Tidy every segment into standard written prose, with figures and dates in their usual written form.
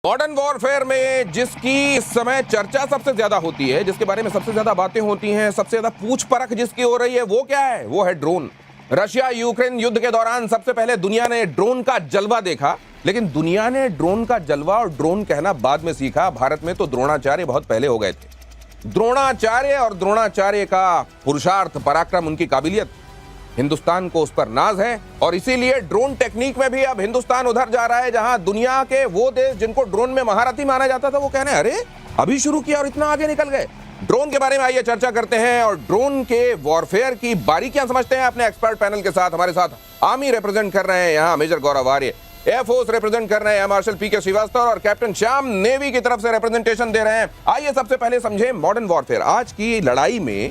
Modern warfare में जिसकी इस समय चर्चा सबसे ज्यादा होती है, जिसके बारे में सबसे ज्यादा बातें होती हैं, सबसे ज्यादा पूछ परख जिसकी हो रही है, वो क्या है? वो है ड्रोन। रशिया यूक्रेन युद्ध के दौरान सबसे पहले दुनिया ने ड्रोन का जलवा देखा, लेकिन दुनिया ने ड्रोन का जलवा और ड्रोन कहना बाद में सीखा। भारत में तो द्रोणाचार्य बहुत पहले हो गए थे। द्रोणाचार्य और द्रोणाचार्य का पुरुषार्थ, पराक्रम, उनकी काबिलियत, हिंदुस्तान को उस पर नाज है। और इसीलिए ड्रोन टेक्निक में भी अब हिंदुस्तान उधर जा रहा है जहां दुनिया के वो देश जिनको ड्रोन में महारथी माना जाता था, वो कहने अरे अभी शुरू किया और इतना आगे निकल गए। ड्रोन के बारे में आइए चर्चा करते हैं और ड्रोन के वॉरफेयर की बारीकियां समझते हैं अपने एक्सपर्ट पैनल के साथ। हमारे साथ आर्मी रिप्रेजेंट कर रहे हैं यहाँ मेजर गौरव आर्य, एयरफोर्स रिप्रेजेंट कर रहे हैं मार्शल पीके श्रीवास्तव, और कैप्टन श्याम नेवी की तरफ से रिप्रेजेंटेशन दे रहे हैं। आइए सबसे पहले समझे मॉडर्न वॉरफेयर। आज की लड़ाई में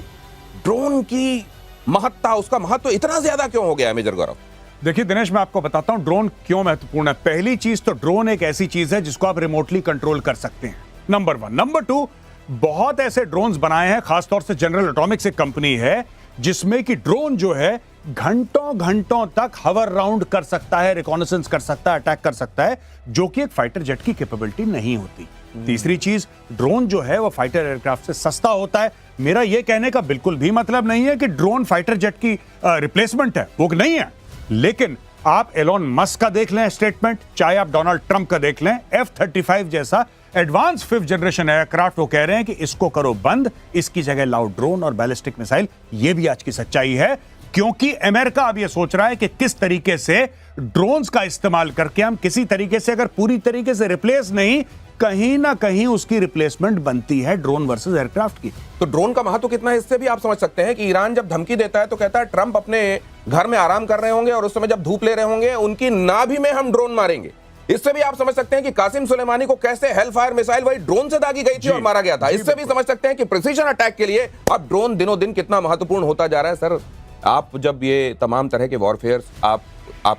ड्रोन की महत्ता, उसका महत्व इतना ज्यादा क्यों हो गया है मेजर गौरव? देखिए दिनेश, मैं आपको बताता हूं ड्रोन क्यों महत्वपूर्ण है। पहली चीज तो ड्रोन एक ऐसी चीज है जिसको आप रिमोटली कंट्रोल कर सकते हैं, नंबर 1। नंबर 2, बहुत ऐसे ड्रोन्स बनाए हैं, खासतौर से जनरल एटॉमिक्स एक कंपनी है जिसमें कि ड्रोन जो है घंटों घंटों तक हवर राउंड कर सकता है, रिकॉनेसेंस कर सकता है, अटैक कर सकता है, जो कि एक फाइटर जेट की कैपेबिलिटी नहीं होती। तीसरी चीज, ड्रोन जो है वो फाइटर एयरक्राफ्ट से सस्ता होता है। मेरा यह कहने का बिल्कुल भी मतलब नहीं है कि ड्रोन फाइटर जेट की रिप्लेसमेंट है, वो नहीं है। लेकिन आप एलोन मस्क का देख लें स्टेटमेंट, चाहे आप डोनाल्ड ट्रंप का देख लें, F-35 जैसा एडवांस 5th जनरेशन एयरक्राफ्ट, वो कह रहे हैं कि इसको करो बंद, इसकी जगह लाओ ड्रोन और बैलिस्टिक मिसाइल। ये भी आज की सच्चाई है, क्योंकि अमेरिका अब ये सोच रहा है कि किस तरीके से ड्रोन्स का इस्तेमाल करके हम किसी तरीके से, अगर पूरी तरीके से रिप्लेस नहीं, कहीं ना कहीं उसकी रिप्लेसमेंट बनती है ड्रोन वर्सेस एयरक्राफ्ट की। तो ड्रोन का महत्व कितना है इससे भी आप समझ सकते हैं कि ईरान जब धमकी देता है तो कहता है ट्रंप अपने घर में आराम कर रहे होंगे और उस समय जब धूप ले रहे होंगे उनकी नाभि में हम ड्रोन मारेंगे। इससे भी आप समझ सकते हैं कि कासिम सुलेमानी को कैसे हेलफायर मिसाइल वही ड्रोन से दागी गई थी और मारा गया था। इससे भी समझ सकते हैं कि प्रिसीजन अटैक के लिए अब ड्रोन दिनों दिन कितना महत्वपूर्ण होता जा रहा है। सर, आप जब ये तमाम तरह के वॉरफेयर आप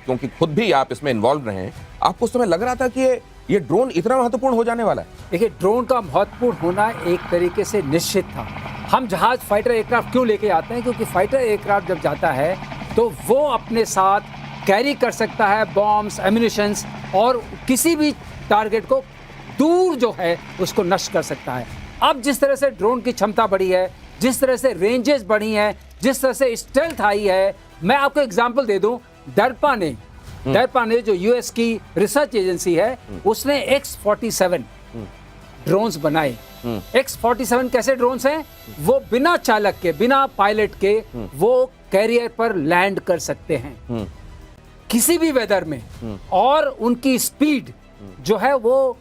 क्योंकि खुद भी आप इसमें इन्वॉल्व रहे हैं, आपको उस समय लग रहा था कि ये ड्रोन इतना महत्वपूर्ण हो जाने वाला है? देखिए, ड्रोन का महत्वपूर्ण होना एक तरीके से निश्चित था। हम जहाज फाइटर एयरक्राफ्ट क्यों लेके आते हैं? क्योंकि फाइटर एयरक्राफ्ट जब जाता है तो वो अपने साथ कैरी कर सकता है बॉम्ब्स, एम्यूनिशंस, और किसी भी टारगेट को दूर जो है उसको नष्ट कर सकता है। अब जिस तरह से ड्रोन की क्षमता बढ़ी है, जिस तरह से रेंजेस बढ़ी हैं, जिस तरह से स्टेल्थ आई है, मैं आपको एग्जांपल दे दूं, डरपा ने जो यूएस की रिसर्च एजेंसी है, उसने X-47 ड्रोन्स बनाए। X-47 कैसे ड्रोन्स हैं? वो बिना चालक के, बिना पायलट के वो कैरियर पर लैंड कर सकते हैं किसी भी वेदर में, और उनकी स्पीड जो है वो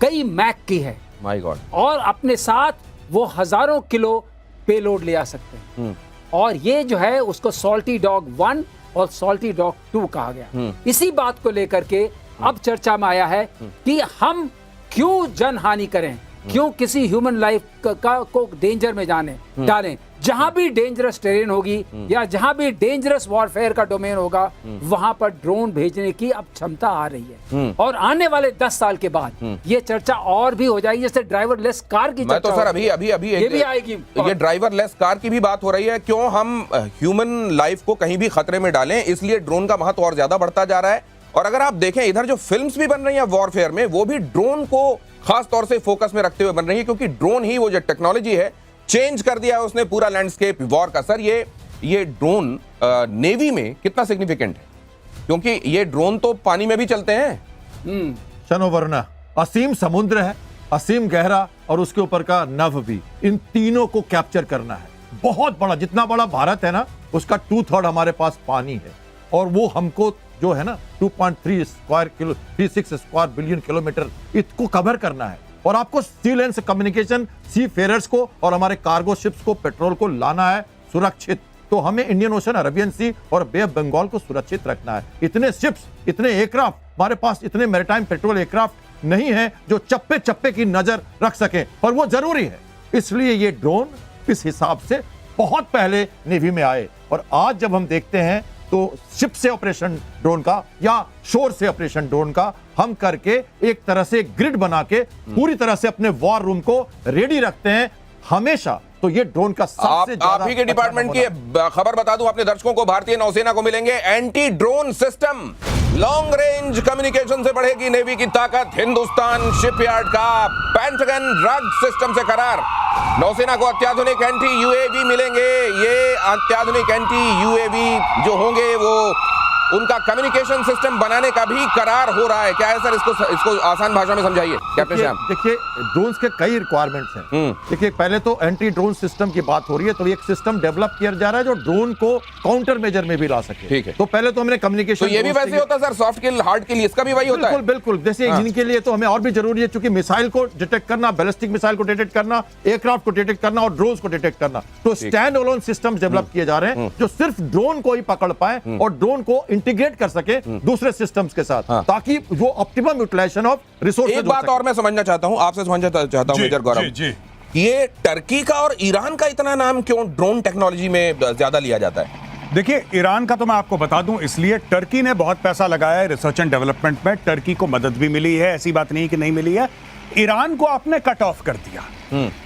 कई मैक की है। My God. और अपने साथ वो हजारों किलो पेलोड ले आ सकते हैं। और ये जो है उसको सॉल्टी डॉग 1 और सॉल्टी डॉग 2 कहा गया। इसी बात को लेकर के अब चर्चा में आया है कि हम क्यों जनहानि करें, क्यों किसी ह्यूमन लाइफ को डेंजर में डालें। जहां भी डेंजरस टेरेन होगी या जहां भी डेंजरस वॉरफेयर का डोमेन होगा, वहां पर ड्रोन भेजने की अब क्षमता आ रही है। और आने वाले 10 साल के बाद ये चर्चा और भी हो जाएगी, जैसे ड्राइवरलेस कार की चर्चा। तो सर अभी ये भी आएगी, ये ड्राइवरलेस कार की भी बात हो रही है। क्यों हम ह्यूमन लाइफ को कहीं भी खतरे में डालें, इसलिए ड्रोन का महत्व और ज्यादा बढ़ता जा रहा है। और अगर आप देखें इधर जो फिल्म्स भी बन रही हैं वॉरफेयर में, वो भी ड्रोन को खास तौर से फोकस में रखते हुए बन रही है, क्योंकि ड्रोन ही वो जो टेक्नोलॉजी है, चेंज कर दिया है उसने पूरा लैंडस्केप वॉर का। सर, ये ड्रोन नेवी में कितना सिग्निफिकेंट है? क्योंकि ये ड्रोन तो पानी में भी चलते हैं। शनोवर्ण, असीम समुद्र है, असीम गहरा, और उसके ऊपर का नभ भी, इन तीनों को कैप्चर करना है। बहुत बड़ा, जितना बड़ा भारत है ना, उसका 2/3 हमारे पास पानी है, और वो हमको जो है ना 2.36 स्क्वायर बिलियन किलोमीटर इसको कवर करना है। और आपको सी लेन से कम्युनिकेशन, सी फेरर्स को और हमारे कार्गो शिप्स को, पेट्रोल को लाना है सुरक्षित। तो हमें इंडियन ओशन, अरेबियन सी और बे ऑफ बंगाल को सुरक्षित रखना है। इतने शिप्स, इतने एयरक्राफ्ट हमारे पास, इतने मैरीटाइम पेट्रोल एयरक्राफ्ट नहीं है जो चप्पे चप्पे की नजर रख सके, पर वो जरूरी है। इसलिए ये ड्रोन इस हिसाब से बहुत पहले नेवी में आए। और आज जब हम देखते हैं तो शिप से ऑपरेशन ड्रोन का या शोर से ऑपरेशन ड्रोन का हम करके एक तरह से ग्रिड बना के पूरी तरह से अपने वॉर रूम को रेडी रखते हैं हमेशा। तो ये ड्रोन का सबसे आप ही के डिपार्टमेंट की खबर बता दूं अपने दर्शकों को, भारतीय नौसेना को मिलेंगे anti drone system. Long range communication से बढ़ेगी नेवी की ताकत, हिंदुस्तान शिपयार्ड का पेंटागन ड्रग सिस्टम से करार। नौसेना को अत्याधुनिक एंटी यूएवी मिलेंगे। ये अत्याधुनिक एंटी यूएवी जो होंगे वो उनका कम्युनिकेशन सिस्टम बनाने का भी करार हो रहा है। क्या है सर, इसको आसान भाषा में समझाइए कैप्टन श्याम। देखिए ड्रोन्स के कई रिक्वायरमेंट्स हैं। देखिए पहले तो एंटी ड्रोन सिस्टम की बात हो रही है, तो एक सिस्टम डेवलप किया जा रहा है जो ड्रोन को काउंटर मेजर में भी ला सके। ठीक है। तो पहले तो हमने कम्युनिकेशन, तो ये भी वैसे होता है सर, सॉफ्ट किल हार्ड किल, इसका भी वही होता है। बिल्कुल बिल्कुल। जैसे इनके लिए तो हमें और भी जरूरी है, क्योंकि मिसाइल को डिटेक्ट करना, बैलिस्टिक मिसाइल को डिटेक्ट करना, एयरक्राफ्ट को डिटेक्ट करना और ड्रोन्स को डिटेक्ट करना। तो स्टैंड अलोन सिस्टम्स डेवलप किए जा रहे हैं जो सिर्फ ड्रोन को ही पकड़ पाए और ड्रोन को इंटीग्रेट कर सके दूसरे सिस्टम्स के साथ, ताकि वो ऑप्टिमम यूटिलाइजेशन ऑफ रिसोर्सेज। एक बात और मैं समझना चाहता हूं, आपसे समझना चाहता हूं मेजर गौरव, ये टर्की का और ईरान का इतना नाम क्यों ड्रोन टेक्नोलॉजी में ज्यादा लिया जाता है? देखिए ईरान का तो मैं आपको बता दूं, इसलिए टर्की ने बहुत पैसा लगाया है रिसर्च एंड डेवलपमेंट में। टर्की को मदद भी मिली है, ऐसी बात नहीं कि नहीं मिली है। ईरान को आपने कट ऑफ कर दिया।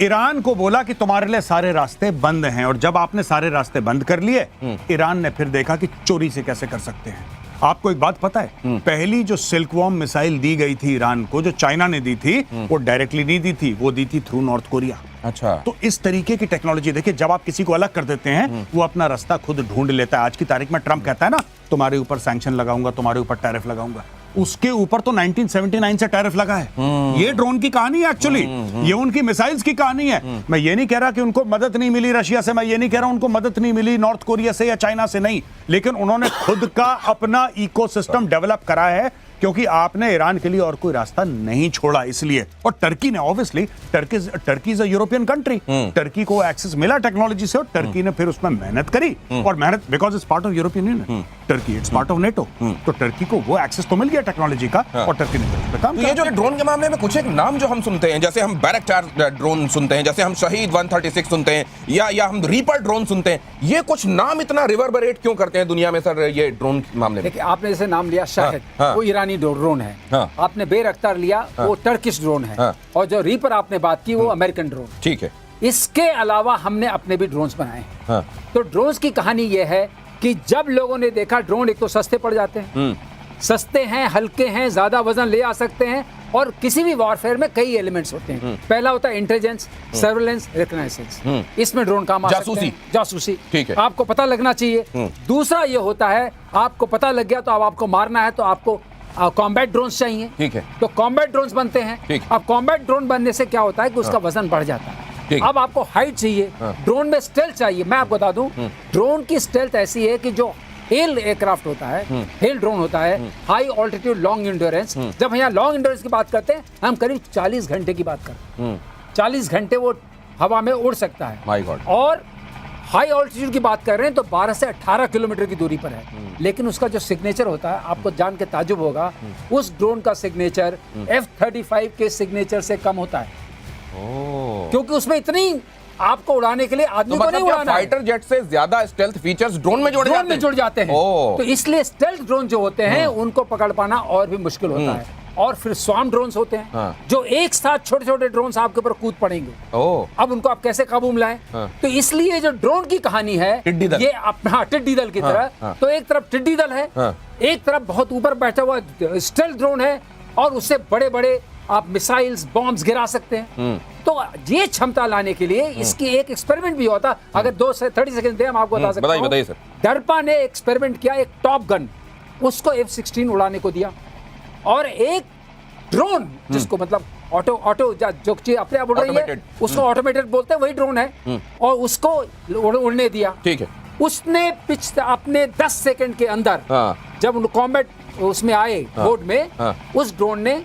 ईरान को बोला कि तुम्हारे लिए सारे रास्ते बंद हैं, और जब आपने सारे रास्ते बंद कर लिए, ईरान ने फिर देखा कि चोरी से कैसे कर सकते हैं। आपको एक बात पता है, पहली जो सिल्कवॉर्म मिसाइल दी गई थी ईरान को, जो चाइना ने दी थी, वो डायरेक्टली नहीं दी थी, वो दी थी थ्रू नॉर्थ कोरिया। अच्छा। तो इस तरीके की टेक्नोलॉजी देखिए, जब आप किसी को अलग कर देते हैं, वो अपना रास्ता खुद ढूंढ लेता है। आज की तारीख में ट्रंप कहता है ना, तुम्हारे ऊपर सैंक्शन लगाऊंगा, तुम्हारे ऊपर टैरिफ लगाऊंगा। उसके ऊपर तो 1979 से टैरिफ लगा है। ये ड्रोन की कहानी है एक्चुअली, ये उनकी मिसाइल्स की कहानी है। मैं ये नहीं कह रहा कि उनको मदद नहीं मिली रशिया से, मैं ये नहीं कह रहा उनको मदद नहीं मिली नॉर्थ कोरिया से या चाइना से, नहीं, लेकिन उन्होंने खुद का अपना इकोसिस्टम डेवलप करा है, क्योंकि आपने ईरान के लिए और कोई रास्ता नहीं छोड़ा इसलिए। और टर्की ने obviously, Turkey is a European country, Turkey को एक्सेस मिला टेक्नोलॉजी से, और टर्की ने फिर उसमें मेहनत करी, और मेहनत because it's part of European union, Turkey it's part of NATO, तो टर्की को वो एक्सेस तो मिल गया टेक्नोलॉजी का, और टर्की ने फिर काम किया। ये जो ड्रोन के मामले में कुछ एक नाम जो हम सुनते हैं, जैसे हम बैरक्टार ड्रोन सुनते हैं, जैसे हम शहीद 136 सुनते हैं, या हम रीपर ड्रोन सुनते हैं, ये कुछ नाम इतना रिवर्बरेट क्यों करते हैं दुनिया में सर ये ड्रोन मामले में? देखिए आपने जैसे नाम लिया शाहिद, वो ईरानी ड्रोन है। आपने बेरख्तार लिया, वो टर्किश ड्रोन है। और जो रीपर आपने बात की, वो अमेरिकन ड्रोन। ठीक है। इसके अलावा हमने अपने भी ड्रोन्स बनाए हैं। तो ड्रोन्स की कहानी ये है कि जब लोगों ने देखा ड्रोन एक तो सस्ते पड़ जाते हैं, सस्ते हैं, हल्के हैं, ज्यादा वजन ले आ सकते हैं, और किसी भी वॉरफेयर में कई एलिमेंट्स होते हैं। पहला होता है इंटेलिजेंस, सर्वेलेंस, रिकॉग्नाइजेंस, इसमें ड्रोन काम आ सकते हैं। जासूसी, ठीक है, आपको पता लगना चाहिए। दूसरा ये होता है, आपको पता लग गया तो अब आपको मारना है, तो आपको कॉम्बैट ड्रोन्स चाहिए। ठीक है। तो कॉम्बैट ड्रोन्स बनते हैं। अब कॉम्बैट ड्रोन बनने से क्या होता है कि उसका वजन बढ़ जाता है। अब आपको हाइट चाहिए, ड्रोन में स्टेल्थ चाहिए। मैं आपको बता दूं, ड्रोन की स्टेल्थ ऐसी है कि जो हेल एयरक्राफ्ट होता है, हेल ड्रोन होता है, हाई ऑल्टीट्यूड लॉन्ग इंड्योरेंस। जब यहाँ लॉन्ग इंड्योरेंस की बात करते हैं, हम करीब 40 घंटे की बात करते हैं। 40 घंटे वो हवा में उड़ सकता है। My God. और हाई ऑल्टीट्यूड की बात कर रहे हैं तो 12 से 18 किलोमीटर की दूरी पर है। लेकिन उसका जो सिग्नेचर होता है, आपको जान के ताजुब होगा, उस ड्रोन का सिग्नेचर F-35 के सिग्नेचर से कम होता है। क्योंकि उसमें इतनी आपको उड़ाने के लिए आदमी को नहीं उड़ाना है। फाइटर जेट से ज्यादा स्टेल्थ फीचर्स ड्रोन में जुड़ जाते हैं। तो इसलिए स्टेल्थ ड्रोन जो होते हैं, उनको पकड़ पाना और भी मुश्किल होता है। और फिर स्वार्म ड्रोन्स होते हैं, जो एक साथ छोटे छोटे ड्रोन्स आपके ऊपर कूद पड़ेंगे। अब उनको आप कैसे काबू में लाएं? तो इसलिए जो ड्रोन की कहानी है, ये अपना टिड्डी दल की तरह। तो एक तरफ टिड्डी दल है, एक तरफ बहुत ऊपर बैठा हुआ स्टेल्थ ड्रोन है, और उससे बड़े बड़े आप मिसाइल्स, बॉम्ब्स गिरा सकते हैं। तो ये क्षमता लाने के लिए इसकी एक एक्सपेरिमेंट भी होता। अगर 2 से 30 सेकंड दे, हम आपको बता सकते हैं। बताइए सर। डरपा ने एक्सपेरिमेंट किया, एक टॉप गन, उसको F-16 उड़ाने को दिया, और एक ड्रोन जिसको मतलब ऑटो जो चीज अपने आप उड़ रही है, उसको ऑटोमेटेड बोलते हैं, वही ड्रोन है, और उसको उड़ने दिया। ठीक है। उसने अपने 10 सेकंड के अंदर, जब कॉम्बैट उसमें आए बोर्ड में, उस ड्रोन ने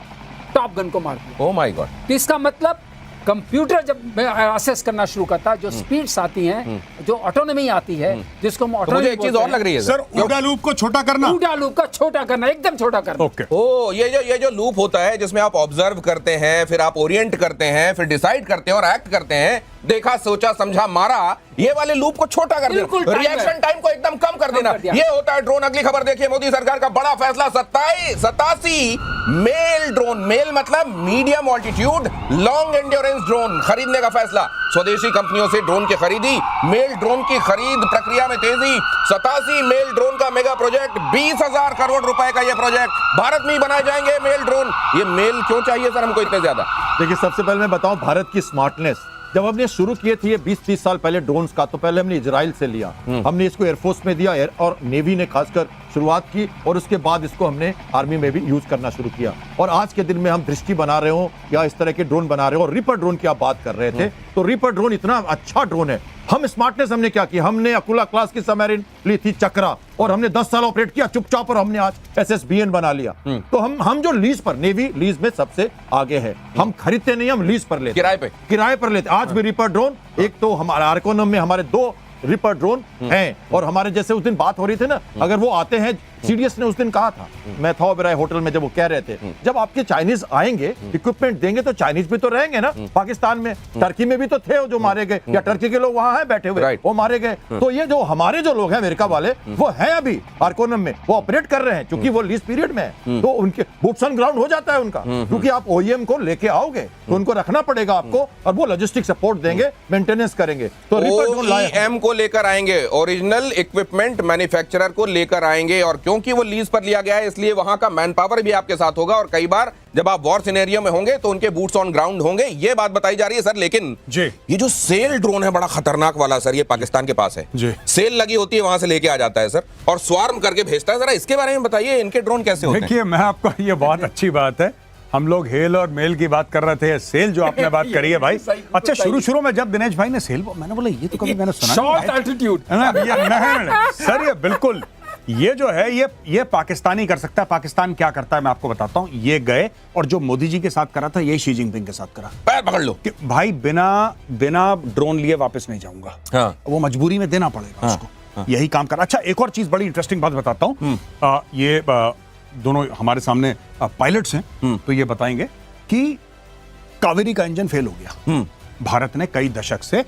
टॉप गन को मार दिया। Oh my God. तो इसका मतलब कंप्यूटर जब असेस करना शुरू करता है, जो स्पीड्स आती हैं, जो ऑटोनॉमी आती है, जिसको हम ऑटोनॉमी, मुझे एक चीज और लग रही है सर, ऊडा लूप को छोटा करना, ऊडा लूप का छोटा करना, एकदम छोटा करना। ओके। ओ, ये जो लूप होता है जिसमें आप ऑब्जर्व करते हैं, फिर आप ओरिएंट करते हैं, फिर डिसाइड करते हैं और एक्ट करते हैं, देखा सोचा समझा मारा, ये वाले लूप को छोटा कर बिल्कुल देना, time रिएक्शन है। टाइम को एकदम कम कर देना, कर दिया। ये होता है ड्रोन। अगली खबर देखिए, मोदी सरकार का बड़ा फैसला, 87 मेल ड्रोन, मेल मतलब medium altitude long endurance drone खरीदने का फैसला। स्वदेशी कंपनियों से ड्रोन की खरीदी, मेल ड्रोन की खरीद प्रक्रिया में तेजी। 87 मेल ड्रोन का मेगा प्रोजेक्ट, 20,000 करोड़ रुपए का ये प्रोजेक्ट, भारत में ही बनाए जाएंगे मेल ड्रोन। ये मेल क्यों चाहिए सर हमको इतने ज्यादा? देखिए, सबसे पहले मैं बताऊं भारत की स्मार्टनेस। जब हमने शुरू किए थे ये 20-30 साल पहले ड्रोन्स का, तो पहले हमने इजराइल से लिया, हमने इसको एयरफोर्स में दिया और नेवी ने खासकर शुरुआत की, और उसके बाद इसको हमने आर्मी में भी यूज करना शुरू किया। और आज के दिन में हम दृष्टि बना रहे हो या इस तरह के ड्रोन बना रहे हो, और रिपर ड्रोन की आप बात कर रहे थे, तो रिपर ड्रोन इतना अच्छा ड्रोन है। हम स्मार्टनेस हमने क्या किया, हमने अकुला क्लास की सबमरीन ली थी चक्रा, और हमने 10 साल ऑपरेट किया चुपचाप, और हमने आज SSBN बना लिया। तो हम जो लीज पर, नेवी लीज में सबसे आगे है, हम खरीदते नहीं, हम लीज पर लेते, किराए पर लेते। आज भी रिपर ड्रोन, एक तो हमारे आर्कोनम में हमारे 2 रिपर ड्रोन हैं, और हमारे जैसे उस दिन बात हो रही थी ना, अगर वो आते हैं, सीडीएस ने उस दिन कहा था, मैं था ओबेरॉय होटल में, जब वो कह रहे थे जब आपके चाइनीज आएंगे इक्विपमेंट देंगे तो चाइनीज भी तो रहेंगे ना पाकिस्तान में, टर्की में भी तो थे जो मारे गए, या टर्की के लोग वहां हैं बैठे हुए, वो मारे गए। तो ये जो हमारे जो लोग हैं अमेरिका वाले, वो हैं अभी आर्कोनम में, वो ऑपरेट कर रहे हैं, क्योंकि वो लीज पीरियड में है, तो उनके बूट्स ऑन ग्राउंड हो जाता है उनका, क्योंकि आप OEM को लेके आओगे तो उनको रखना पड़ेगा आपको, और वो लॉजिस्टिक सपोर्ट देंगे, मेंटेनेंस करेंगे। तो OEM को लेकर आएंगे, ओरिजिनल इक्विपमेंट मैन्युफैक्चरर को लेकर आएंगे, और क्योंकि वो लीज पर लिया गया है इसलिए वहां का मैन पावर भी आपके साथ होगा, और कई बार जब आप वॉर सिनेरियो में होंगे तो उनके बूट्स ऑन ग्राउंड होंगे, ये बात बताई जा रही है सर। लेकिन जी, ये जो सेल ड्रोन है बड़ा खतरनाक वाला सर, ये पाकिस्तान के पास है जी, सेल लगी होती है, वहां से लेके आ जाता है सर, और स्वार्म करके भेजता है। जरा इसके बारे में बताइए, इनके ड्रोन कैसे होते हैं? देखिए, मैं आपको, ये बहुत अच्छी बात है, हम लोग हेल और मेल की बात कर रहे थे, सेल जो आपने बात करी है भाई। अच्छा, शुरू में जब दिनेश भाई ने सेल, मैंने बोला ये तो कभी मैंने सुना शॉर्ट एल्टीट्यूड, सर ये बिल्कुल, ये जो है ये पाकिस्तानी कर सकता है। पाकिस्तान क्या करता है मैं आपको बताता हूं। ये गए और जो मोदी जी के साथ करा था, यही शी जिनपिंग के साथ करा, पैर पकड़ लो कि भाई बिना ड्रोन लिए वापस नहीं जाऊंगा। हाँ। वो मजबूरी में देना पड़ेगा उसको। हाँ। यही काम करा। अच्छा, एक और चीज बड़ी इंटरेस्टिंग बात बताता हूं। ये दोनों हमारे सामने पायलट्स हैं, तो ये बताएंगे कि कावेरी का इंजन फेल हो गया, भारत ने कई दशक से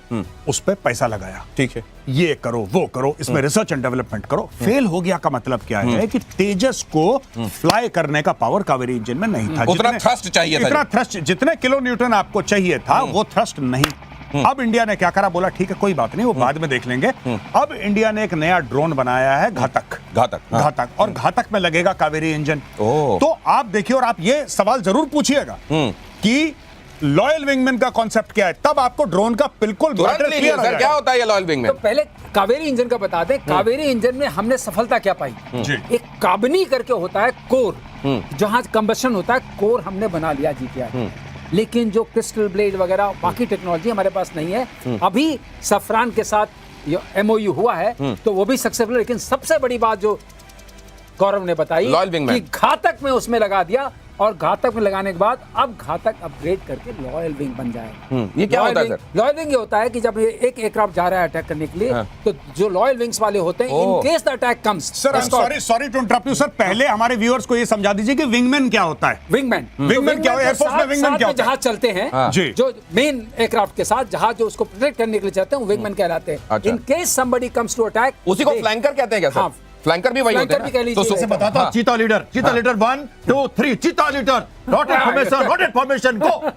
उस पर पैसा लगाया, ठीक है, ये करो वो करो, इसमें रिसर्च एंड डेवलपमेंट करो, फेल हो गया का मतलब क्या है कि तेजस को फ्लाई करने का पावर कावेरी इंजन में नहीं था, उतना थ्रस्ट चाहिए था, इतना थ्रस्ट, जितने किलो न्यूटन आपको चाहिए था वो थ्रस्ट नहीं। अब इंडिया ने क्या करा, बोला ठीक है कोई बात नहीं, वो बाद में देख लेंगे। अब इंडिया ने एक नया ड्रोन बनाया है, घातक, और घातक में लगेगा कावेरी इंजन। तो आप देखिए, और आप ये सवाल जरूर पूछिएगा कि लॉयल विंगमैन का कॉन्सेप्ट क्या है, तब आपको ड्रोन का बिल्कुल मैटर क्लियर हो जाएगा। क्या होता है ये लॉयल विंगमैन? तो पहले कावेरी इंजन का बता दें। कावेरी इंजन में हमने सफलता क्या पाई, एक काबनी करके होता है कोर, जहां कंबशन होता है, कोर हमने बना लिया GTI। लेकिन जो क्रिस्टल ब्लेड वगैरह बाकी टेक्नोलॉजी हमारे पास नहीं है। अभी सफरान के साथ MOU हुआ है तो वो भी सक्सेसफुल। लेकिन सबसे बड़ी बात जो गौरव ने बताई कि घातक में उसमें लगा दिया, और घातक में लगाने के बाद अब घातक अपग्रेड करके लॉयल विंग बन जाए। ये क्या होता है सर? लॉयल विंग ये होता है कि जब ये एक एयरक्राफ्ट जा रहा है अटैक करने के लिए, तो जो लॉयल विंग्स वाले होते हैं, in case the attack comes. Sir sorry to interrupt you sir, पहले हमारे व्यूअर्स को ये समझा दीजिए कि विंगमैन क्या होता है। विंगमैन क्या होता है? एयरफोर्स में विंगमैन क्या होता है? जहाज चलते हैं जो मेन एयरक्राफ्ट के साथ, जहाज जो उसको प्रोटेक्ट करने के लिए चाहते हैं, वो विंगमैन कहलाते हैं। In case somebody comes to attack, उसी को फ्लैंकर कहते हैं क्या सर? फ्लैंकर भी वही होते हैं। तो सबसे बताता हूं, चीता leader 1 2 3, Cheetah leader, knot formation, go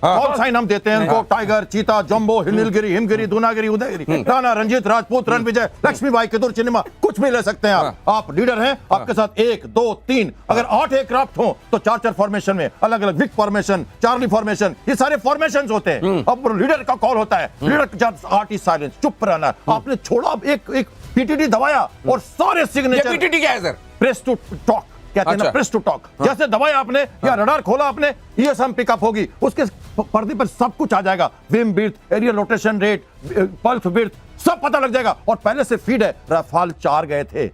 call sign हम देते हैं उनको, टाइगर, चीता, जंबो, नीलगिरी, हिमगिरी, दूनागिरी, उदयगिरी, राणा, रंजीत, राजपूत, रणविजय, लक्ष्मीबाई, किदुर, चिन्मा, कुछ भी ले सकते हैं आप लीडर हैं। आपके साथ 1 2 3, अगर 8 एयरक्राफ्ट हो तो 4 फॉर्मेशन में, अलग अलग विक फॉर्मेशन, चार्ली फॉर्मेशन, ये सारे फॉर्मेशन होते हैं। अब लीडर का कॉल होता है, लीडर 8 ही साइलेंस, चुप रहना। आपने छोड़ा, एक PTT दबाया और सारे सिग्नेचर। PTT क्या है सर? प्रेस टू टॉक कहते हैं ना, प्रेस टू टॉक। जैसे दबाया आपने या रडार खोला आपने, ESM पिकअप होगी, उसके पर्दे पर सब कुछ आ जाएगा, विम birth, aerial rotation rate, pulse birth, सब पता लग जाएगा। और पहले से फीड है। राफाल 4 गए थे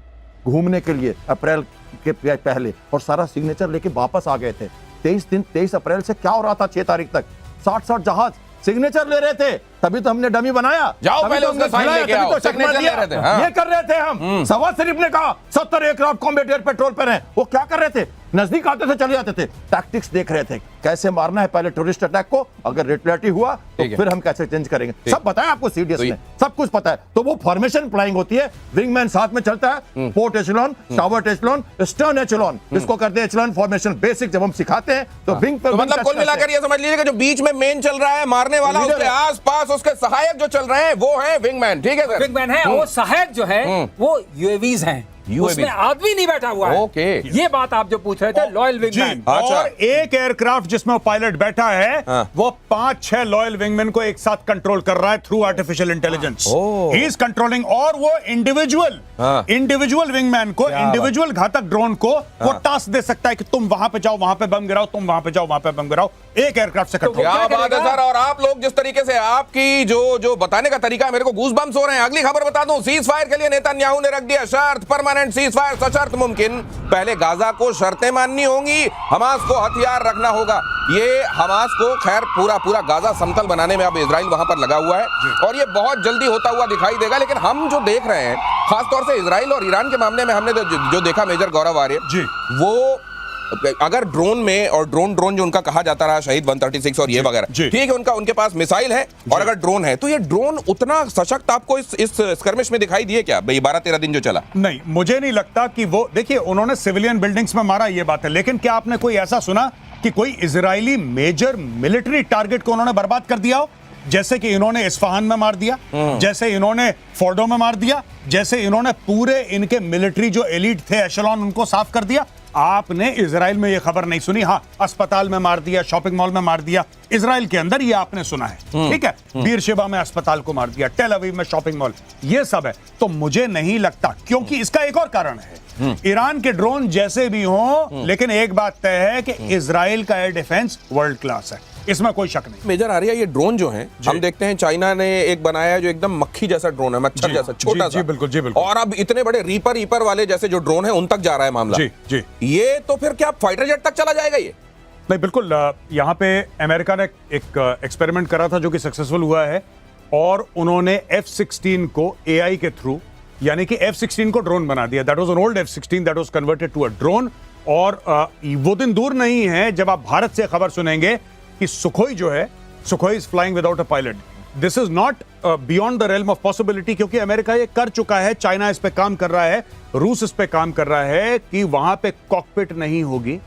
घूमने के लिए अप्रैल के पहले, और सारा सिग्नेचर लेके वापस आ गए थे। 23 अप्रैल से क्या हो रहा था 6 तारीख तक, 60 जहाज सिग्नेचर ले रहे थे, तभी तो हमने डमी बनाया। जाओ पहले उसका साइन लेके आओ, सिग्नेचर ले रहे थे। ये कर रहे थे हम। शहबाज शरीफ ने कहा 70 एयरक्राफ्ट कॉम्बैट एयर पेट्रोल पर हैं, वो क्या कर रहे थे? नजदीक आते थे, चले जाते थे, टैक्टिक्स देख रहे थे, कैसे मारना है पहले टूरिस्ट अटैक को, अगर रिटेलिटी हुआ तो ठीक है। फिर हम कैसे चेंज करेंगे, सब पता है आपको सीडीएस तो ये- में, सब कुछ पता है। तो वो फॉर्मेशन प्लानिंग होती है, विंगमैन साथ में चलता है, port echelon, shower echelon, stern echelon, इसको करते हैं एचेलॉन फॉर्मेशन बेसिक। जब हम सिखाते हैं तो विंग पे तो wing मतलब touch कुल करते हैं। मिलाकर ये समझ लीजिए कि जो बीच में मेन चल रहा है मारने वाला, लीडर उसके है। आसपास उसके सहायक जो चल रहे हैं वो है विंगमैन। ठीक है सर, बिग है, वो सहायक जो है वो यूएवीज हैं, UAVs उसमें आदमी नहीं बैठा हुआ है। ओके। ये बात आप जो पूछ रहे थे, लॉयल जी, विंगमैन। अच्छा। और एक एयरक्राफ्ट जिसमें वो पायलट बैठा है, हाँ। वो 5-6 लॉयल विंगमैन को एक साथ कंट्रोल कर रहा है through artificial intelligence. Oh. He is controlling, और वो हाँ। इंडिविजुअल विंगमैन को, इंडिविजुअल घातक ड्रोन को वो टास्क दे सकता है कि तुम वहां पे जाओ, वहां पे बम गिराओ, तुम वहां पे जाओ, वहां पे बम गिराओ, एक एयरक्राफ्ट से कंट्रोल। क्या क्या बात है करेगा? सर। और आप लोग जिस तरीके से आपकी जो बताने का तरीका है, मेरे को गूज बम्स हो रहे हैं। अगली खबर बता दूं, सीज फायर के लिए नेतन्याहू ने रख दिया शर्त, परमानेंट सीज फायर सशर्त मुमकिन। पहले गाजा को शर्तें माननी होंगी, हमास को हथियार रखना होगा। ये हमास को खैर पूरा गाजा समतल बनाने में अब इजराइल वहां पर लगा हुआ है और ये बहुत जल्दी होता हुआ दिखाई देगा। लेकिन हम जो देख रहे हैं खासतौर से इजराइल और ईरान के मामले में, हमने जो देखा मेजर गौरव आर्य जी। वो अगर ड्रोन में, और ड्रोन जो उनका कहा जाता रहा शहीद 136 और ये वगैरह, जी। ठीक है, उनके पास मिसाइल है और अगर ड्रोन है तो ये ड्रोन उतना सशक्त आपको इस स्कर्मिश में दिखाई दिए क्या भाई 12-13 दिन जो चला? नहीं, मुझे नहीं लगता कि वो, देखिए उन्होंने सिविलियन बिल्डिंग्स में मारा, ये बात है, लेकिन क्या आपने कोई ऐसा सुना कि कोई इजरायली मेजर मिलिट्री टारगेट को उन्होंने बर्बाद कर दिया हो? जैसे कि इन्होंने इस्फहान में मार दिया, जैसे इन्होंने फोर्डो में मार दिया, जैसे इन्होंने पूरे इनके मिलिट्री जो एलीट थे एशेलॉन उनको साफ कर दिया। आपने इजराइल में ये खबर नहीं सुनी। हाँ, अस्पताल में मार दिया, शॉपिंग मॉल में मार दिया, इजराइल के अंदर ये आपने सुना है, ठीक है। बीरशेबा में अस्पताल को मार दिया, टेल अवीव में शॉपिंग मॉल, ये सब है। तो मुझे नहीं लगता, क्योंकि इसका एक और कारण है, ईरान के ड्रोन जैसे भी हों, लेकिन एक बात तय है कि इजराइल का एयर डिफेंस वर्ल्ड क्लास है, इसमें कोई शक नहीं। मेजर आर्या, ये ड्रोन जो हैं, हम देखते हैं चाइना ने एक बनाया है जो एकदम मक्खी जैसा ड्रोन है, मच्छर जी, जैसा छोटा जी, सा। जी, बिल्कुल, जी, बिल्कुल। और अब इतने बड़े रीपर वाले जैसे जो ड्रोन है उन तक जा रहा है मामला। जी, जी। ये तो फिर क्या फाइटर जेट तक चला जाएगा ये? नहीं, बिल्कुल। यहाँ पे अमेरिका ने एक एक्सपेरिमेंट करा था जो कि सक्सेसफुल हुआ है, और उन्होंने F-16 को AI के थ्रू, यानी कि F-16 को ड्रोन बना दिया। That was an old F-16 that was converted to a drone. और वो दिन दूर नहीं है जब आप भारत से खबर सुनेंगे कि सुखोई जो है, Sukhoi is flying without a pilot. This is not beyond the realm of possibility, क्योंकि अमेरिका ये कर चुका है, चाइना इस पे काम कर रहा है, रूस इस पे काम कर रहा है कि वहां पे कॉकपिट नहीं होगी,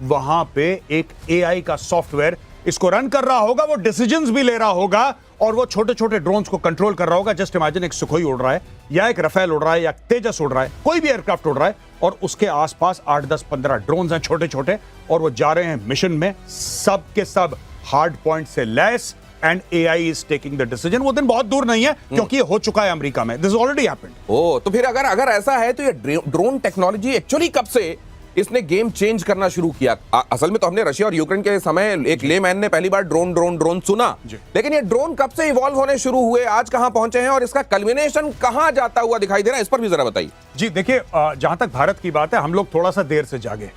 वहां पे एक AI का सॉफ्टवेयर इसको रन कर रहा होगा, वो डिसीजंस भी ले रहा होगा और वो छोटे छोटे ड्रोन्स को कंट्रोल कर रहा होगा। जस्ट इमेजिन, एक सुखोई उड़ रहा है या एक रफेल उड़ रहा है या तेजस उड़ रहा है, कोई भी एयरक्राफ्ट उड़ रहा है, और उसके आसपास 8, 10, 15 ड्रोन्स हैं छोटे छोटे, और वो जा रहे हैं मिशन में, सब के सब हार्ड पॉइंट से लैस, and AI is taking the decision. वो दिन बहुत दूर नहीं है, क्योंकि ये हो चुका है अमेरिका में, दिस ऑलरेडी हैपेंड। ओ, तो फिर अगर ऐसा है तो ये ड्रोन टेक्नोलॉजी एक्चुअली कब से इसने गेम चेंज करना शुरू किया? असल में तो हमने रशिया और यूक्रेन के समय एक लेमैन ने पहली बार ड्रोन सुना, लेकिन ये ड्रोन कब से इवॉल्व होने शुरू हुए, आज कहां पहुंचे हैं और इसका कल्मिनेशन कहां जाता हुआ दिखाई दे रहा है, इस पर भी जरा बताइए। जी देखिए, जहां तक भारत की बात है, हम लोग थोड़ा सा देर से जागे।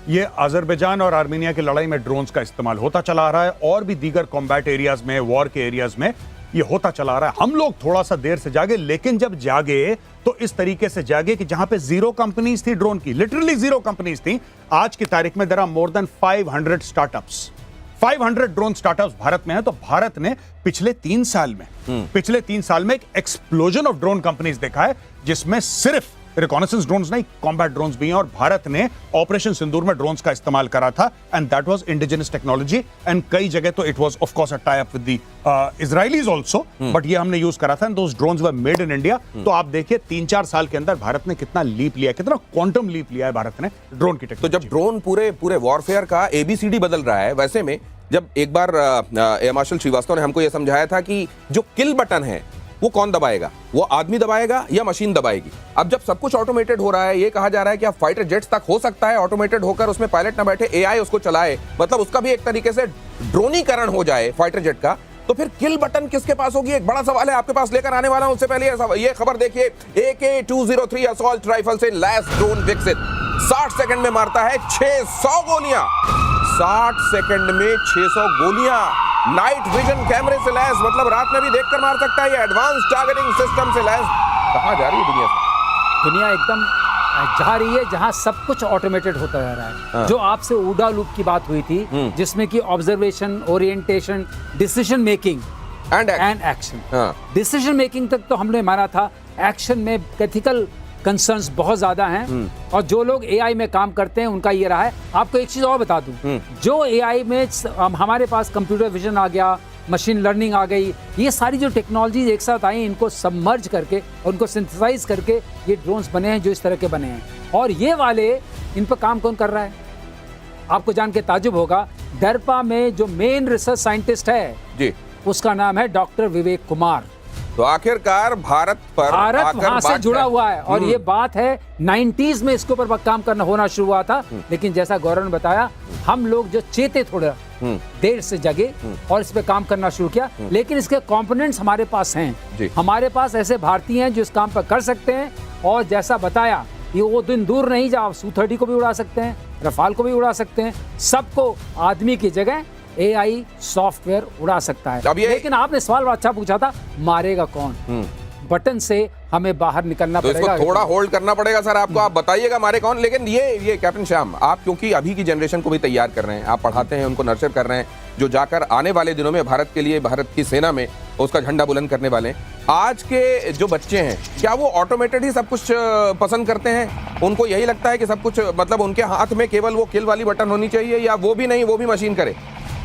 ये अजरबैजान और आर्मेनिया की लड़ाई में ड्रोन्स का इस्तेमाल होता चला आ रहा है, और भी दीगर कॉम्बैट एरियाज में, वॉर के एरियाज में ये होता चला आ रहा है। हम लोग थोड़ा सा देर से जागे, लेकिन जब जागे तो इस तरीके से जागे कि जहां पे 0 कंपनीज थी ड्रोन की, लिटरली 0 कंपनीज थी, आज की तारीख में there are more than 500 startups. 500 drone startups Bharat में है। तो भारत ने पिछले 3 साल में एक एक्सप्लोजन ऑफ ड्रोन कंपनीज देखा है, जिसमें सिर्फ रिकॉनेसेंस ड्रोन्स नहीं, कॉम्बैट ड्रोन्स भी हैं, और भारत ने ऑपरेशन सिंदूर में ड्रोन्स का इस्तेमाल करा था, and that was indigenous technology, and कई जगह तो it was of course a tie up with the Israelis also, but ये हमने यूज करा था, and those drones were made in India. तो आप देखिए 3-4 साल के अंदर भारत ने कितना लीप लिया, कितना क्वांटम लीप लिया है भारत ने ड्रोन की तो टेक्नोलॉजी। जब ड्रोन पूरे वॉरफेयर का ABCD बदल रहा है, वैसे में जब एक बार एयर मार्शल श्रीवास्तव ने हमको यह समझाया था कि जो किल बटन है वो कौन दबाएगा, वो आदमी दबाएगा या मशीन दबाएगी। अब जब सब कुछ ऑटोमेटेड हो रहा है, ये कहा जा रहा है कि अब फाइटर जेट्स तक हो सकता है ऑटोमेटेड होकर, उसमें पायलट ना बैठे, AI उसको चलाए, मतलब उसका भी एक तरीके से ड्रोनीकरण हो जाए फाइटर जेट का, तो फिर किल बटन किसके पास होगी? एक बड़ा सवाल है, आपके पास लेकर आने वाला हूं। उससे पहले ये खबर देखिए, AK-203 असॉल्ट राइफल से लैस ड्रोन विकसित, 60 सेकंड में मारता है 600 गोलियां। 60 सेकंड में 600 गोलियां, नाइट विजन कैमरे से लैस, मतलब रात में भी देखकर मार सकता है, ये एडवांस टारगेटिंग सिस्टम से लैस। कहां जा रही है दुनिया से? दुनिया एकदम जा रही है जहां सब कुछ ऑटोमेटेड होता जा रहा है। जो आपसे ऊडा लूप की बात हुई थी, जिसमें कि observation, orientation, decision making and and action. हाँ। डिसीजन मेकिंग तक तो हमने माना था, एक्शन में एथिकल कंसर्न्स बहुत ज्यादा हैं, और जो लोग एआई में काम करते हैं उनका ये रहा है। आपको एक चीज और बता दूं, जो एआई में हमारे पास कंप्यूटर विजन आ गया, मशीन लर्निंग आ गई, ये सारी जो टेक्नोलॉजीज एक साथ आई, इनको सबमर्ज करके, उनको सिंथेसाइज करके ये ड्रोन्स बने हैं जो इस तरह के बने हैं। और ये वाले, इन पर काम कौन कर रहा है? आपको जान के ताजुब होगा, डरपा में जो मेन रिसर्च साइंटिस्ट है जी, उसका नाम है डॉक्टर विवेक कुमार। तो आखिरकार भारत वहां से जुड़ा हुआ है, और ये बात है 90s में इसके ऊपर काम करना होना शुरू हुआ था। लेकिन जैसा गौरव ने बताया, हम लोग जो चेते थोड़ा देर से जगे और इस पे काम करना शुरू किया, लेकिन इसके कंपोनेंट्स हमारे पास हैं। हमारे पास ऐसे भारतीय हैं जो इस काम पर कर सकते हैं, और जैसा बताया, ये वो दिन दूर नहीं जब Su-30 को भी उड़ा सकते हैं, रफाल को भी उड़ा सकते हैं, सबको आदमी की जगह एआई सॉफ्टवेयर उड़ा सकता है। लेकिन आपने सवाल अच्छा पूछा था, मारेगा कौन? बटन से हमें बाहर निकलना तो पड़ेगा। इसको थोड़ा होल्ड करना पड़ेगा सर आपको, आप बताइएगा मारे कौन। लेकिन ये कैप्टन श्याम, आप क्योंकि अभी की जनरेशन को भी तैयार कर रहे हैं, आप पढ़ाते हैं, उनको नर्चर कर रहे हैं, जो जाकर आने वाले दिनों में भारत के लिए, भारत की सेना में उसका झंडा बुलंद करने वाले हैं। आज के जो बच्चे हैं, क्या वो ऑटोमेटेड ही सब कुछ पसंद करते हैं? उनको यही लगता है कि सब कुछ, मतलब उनके हाथ में केवल वो किल वाली बटन होनी चाहिए, या वो भी नहीं, वो भी मशीन करे?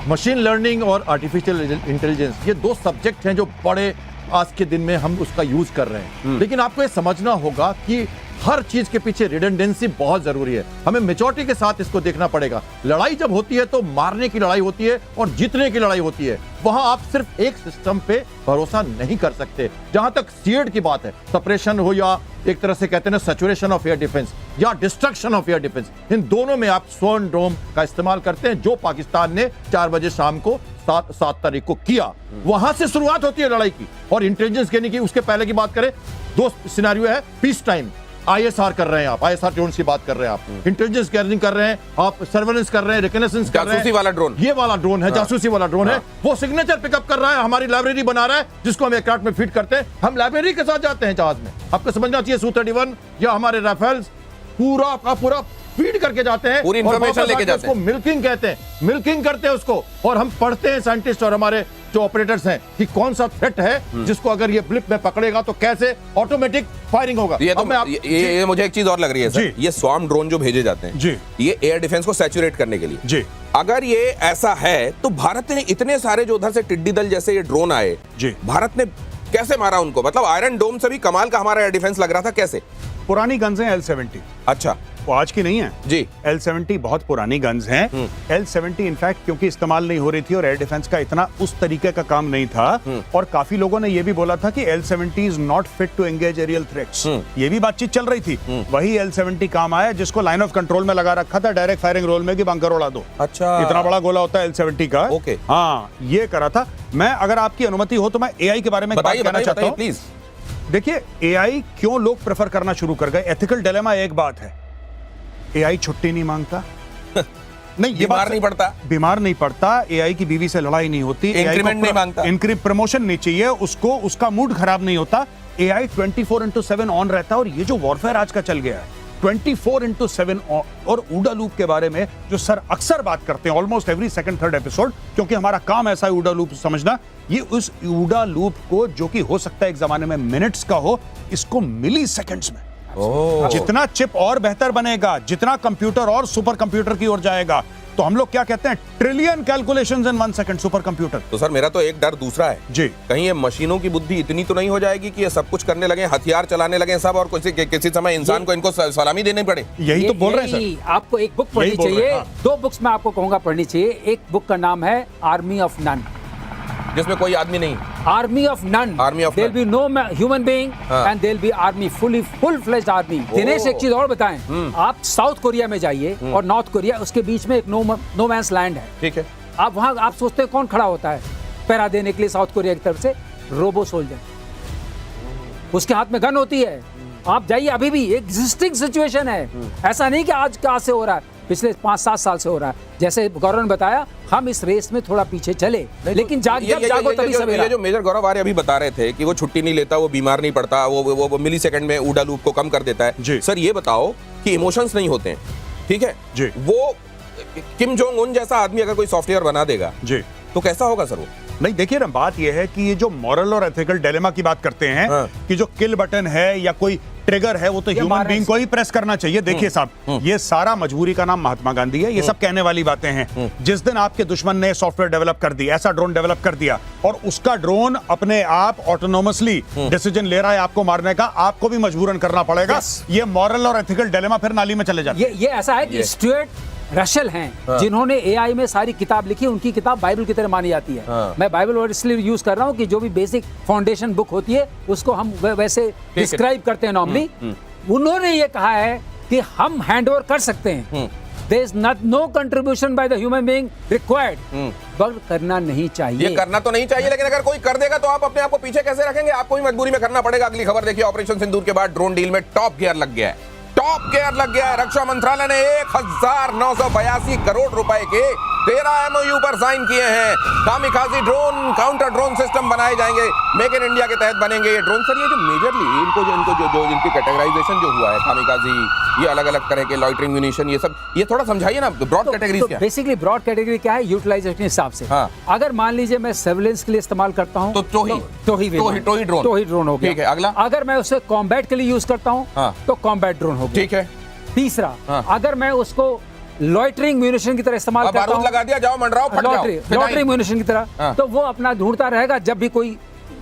मशीन लर्निंग और आर्टिफिशियल इंटेलिजेंस, ये दो सब्जेक्ट हैं जो बड़े आज के दिन में हम उसका यूज कर रहे हैं। लेकिन आपको ये समझना होगा कि हर चीज के पीछे रिडंडेंसी बहुत जरूरी है। हमें मैच्योरिटी के साथ इसको देखना पड़ेगा। लड़ाई जब होती है तो मारने की लड़ाई होती है और जीतने की लड़ाई होती है। वहां आप सिर्फ एक सिस्टम पे भरोसा नहीं कर सकते। जहां तक सीएड की बात है, सप्रेशन हो या एक तरह से कहते हैं ना सैचुरेशन ऑफ एयर डिफेंस या डिस्ट्रक्शन ऑफ एयर डिफेंस, इन दोनों में आप स्वर्ण ड्रोन का इस्तेमाल करते हैं, जो पाकिस्तान ने 4 बजे शाम को 7 तारीख को किया। वहां से शुरुआत होती है लड़ाई की। और इंटेलिजेंस कहने की, उसके पहले की बात करें, 2 सिनेरियो है। पीस टाइम आईएसआर कर रहे हैं आप, आईएसआर ड्रोन की बात कर रहे हैं आप, इंटेलिजेंस गैदरिंग कर रहे हैं आप, सर्वेलेंस कर रहे हैं, रिकनेसेंस कर रहे हैं। जासूसी वाला ड्रोन, ये वाला ड्रोन है, जासूसी वाला ड्रोन है। वो सिग्नेचर पिकअप कर रहा है, हमारी लाइब्रेरी बना रहा है, जिसको हम एयरक्राफ्ट में फिट करते हैं। हम लाइब्रेरी के साथ जाते हैं जहाज में। आपको समझना चाहिए, Su-31 या हमारे राफेल्स पूरा का पूरा फीड करके जाते हैं, पूरी इंफॉर्मेशन लेके जाते हैं। उसको मिल्किंग कहते हैं, मिल्किंग करते हैं उसको। और हम पढ़ते हैं, साइंटिस्ट और हमारे जो ऑपरेटर्स हैं, कि कौन सा थ्रेट है जिसको अगर ये ब्लिप में पकड़ेगा तो कैसे ऑटोमेटिक फायरिंग होगा। ये तो ये मुझे एक चीज और लग रही है सर, ये स्वार्म ड्रोन जो भेजे जाते हैं जी, ये एयर डिफेंस को सैचुरेट करने के लिए जी। अगर ये ऐसा है तो भारत ने इतने सारे जो उधर से टिड्डी दल जैसे ये ड्रोन आए जी, भारत ने कैसे मारा उनको? मतलब आयरन डोम से भी कमाल का हमारा एयर डिफेंस लग रहा था। कैसे? पुरानी गन्स हैं L-70। अच्छा, वो आज की नहीं है जी। L-70 बहुत पुरानी गन्स हैं। L-70 इनफैक्ट क्योंकि इस्तेमाल नहीं हो रही थी और एयर डिफेंस का इतना उस तरीके का काम नहीं था, और काफी लोगों ने ये भी बोला था कि L-70 is not fit to engage aerial threats. ये भी बातचीत चल रही थी। वही L-70 काम आया जिसको लाइन ऑफ कंट्रोल में लगा रखा था, डायरेक्ट फायरिंग रोल में कि बंकर उड़ा दो। अच्छा, इतना बड़ा गोला होता है L-70 का। ओके, हाँ, ये करा था। मैं, अगर आपकी अनुमति हो तो मैं एआई के बारे में बात करना चाहता हूँ प्लीज। देखिए, एआई क्यों लोग प्रेफर करना शुरू कर गए? एथिकल डिलेमा एक बात है, एआई छुट्टी नहीं मांगता नहीं, ये बीमार नहीं पड़ता, बीमार नहीं पड़ता, एआई की बीवी से लड़ाई नहीं होती, इंक्रीमेंट नहीं मांगता, प्रमोशन नहीं चाहिए उसको, उसका मूड खराब नहीं होता। एआई 24/7 ऑन रहता है। और ये जो वॉरफेयर आज का चल गया है 24/7 और ऊडा लूप के बारे में जो सर अक्सर बात करते हैं almost every second third episode, क्योंकि हमारा काम ऐसा है ऊडा लूप समझना, ये उस ऊडा लूप को जो कि हो सकता है एक जमाने में मिनट्स का हो, इसको मिली सेकेंड्स में। जितना चिप और बेहतर बनेगा, जितना कंप्यूटर और सुपर कंप्यूटर की ओर जाएगा, तो हम लोग क्या कहते हैं, trillion calculations in 1 second, super computer. तो सर मेरा तो एक डर दूसरा है जी, कहीं ये मशीनों की बुद्धि इतनी तो नहीं हो जाएगी कि ये सब कुछ करने लगे, हथियार चलाने लगे सब, और किसी समय इंसान को इनको सलामी देनी पड़े। यही तो बोल रहे हैं सर। आपको एक बुक पढ़नी चाहिए, 2 बुक्स में आपको कहूंगा पढ़नी चाहिए। एक बुक का नाम है आर्मी ऑफ नन, जिसमें कोई आदमी नहीं, army of none, there be no human being and there be army, full fledged army. Dinesh एक चीज और बताएं, आप साउथ कोरिया में जाइए और नॉर्थ कोरिया, उसके बीच में एक नो मैंस लैंड है, ठीक है। आप वहां, आप सोचते हैं कौन खड़ा होता है पहरा देने के लिए साउथ कोरिया की तरफ से? रोबो सोल्जर, उसके हाथ में गन होती है। आप जाइए, अभी भी एग्जिस्टिंग सिचुएशन है, ऐसा नहीं कि आज कहां से हो रहा है। पिछले 5-7 साल से हो रहा है। जैसे गौरव ने बताया, हम इस रेस में थोड़ा पीछे चले, लेकिन जब जागो तभी सवेरा। ये जो मेजर गौरव आर्य अभी बता रहे थे कि वो छुट्टी नहीं लेता, वो बीमार नहीं पड़ता, वो मिली सेकंड में ऊडा लूप को कम कर देता है। सर ये बताओ कि इमोशंस नहीं होते हैं, ठीक है जी, वो किम जोंग उन जैसा आदमी अगर कोई सॉफ्टवेयर बना देगा जी, तो कैसा होगा सर वो? नहीं, देखिए ना, बात यह है कि ये जो मॉरल और एथिकल डिलेमा की बात करते हैं, कि जो किल बटन है या कोई ट्रिगर है, वो तो ह्यूमन बीइंग को ही प्रेस करना चाहिए। देखिए साहब, ये सारा मजबूरी का नाम महात्मा गांधी है। ये सब कहने वाली बातें हैं। जिस दिन आपके दुश्मन ने सॉफ्टवेयर डेवलप कर दी, ऐसा ड्रोन डेवलप कर दिया, और उसका ड्रोन अपने आप ऑटोनोमसली डिसीजन ले रहा है आपको मारने का, आपको भी मजबूरन करना पड़ेगा। ये मॉरल और एथिकल डिलेमा फिर नाली में चले जाते हैं। ये ऐसा है कि स्टुअर्ट रशल हैं, जिन्होंने एआई में सारी किताब लिखी, उनकी किताब बाइबल की तरह मानी जाती है। मैं बाइबल वर्ड इसलिए यूज कर रहा हूँ कि जो भी बेसिक फाउंडेशन बुक होती है उसको हम वैसे डिस्क्राइब करते हैं नॉर्मली। उन्होंने ये कहा है कि हम हैंडओवर कर सकते हैं, there is no contribution by the human being required, पर करना नहीं चाहिए। ये करना तो नहीं चाहिए, लेकिन अगर कोई कर देगा तो आप अपने आप को पीछे कैसे रखेंगे? आपको भी मजबूरी में करना पड़ेगा। अगली खबर देखिए, ऑपरेशन सिंदूर के बाद ड्रोन डील में टॉप गियर लग गया है। टॉप गियर लग गया है। रक्षा मंत्रालय ने 1982 करोड़ रुपए के 13 एमओयू पर साइन किए हैं। Kamikaze drone, counter drone system बनाए जाएंगे, मेक इन इंडिया के तहत बनेंगे ये ड्रोन। सर ये जो मेजरली इनकी कैटेगराइजेशन जो हुआ है, कामिकाजी, ये अलग अलग तरह के लॉइटरिंग म्यूनिशन, ये सब, ये थोड़ा समझाइए ना, ब्रॉड कैटेगरी क्या है? बेसिकली ब्रॉड कैटेगरी क्या है, यूटिलाइजेशन के हिसाब से। अगर मान लीजिए मैं सर्विलेंस के लिए इस्तेमाल करता हूँ तो टोही ड्रोन हो गया। ठीक है, अगला? अगर मैं उसे कॉम्बैट के लिए यूज करता हूँ तो कॉम्बैट ड्रोन हो गया। ठीक है। तीसरा, अगर मैं उसको लॉइटरिंग म्यूनिशन की तरह इस्तेमाल करता हूं, लगा दिया, जाओ मंडराओ, फट जाओ, लॉइटरिंग म्यूनिशन की तरह, तो वो अपना ढूंढता रहेगा, जब भी कोई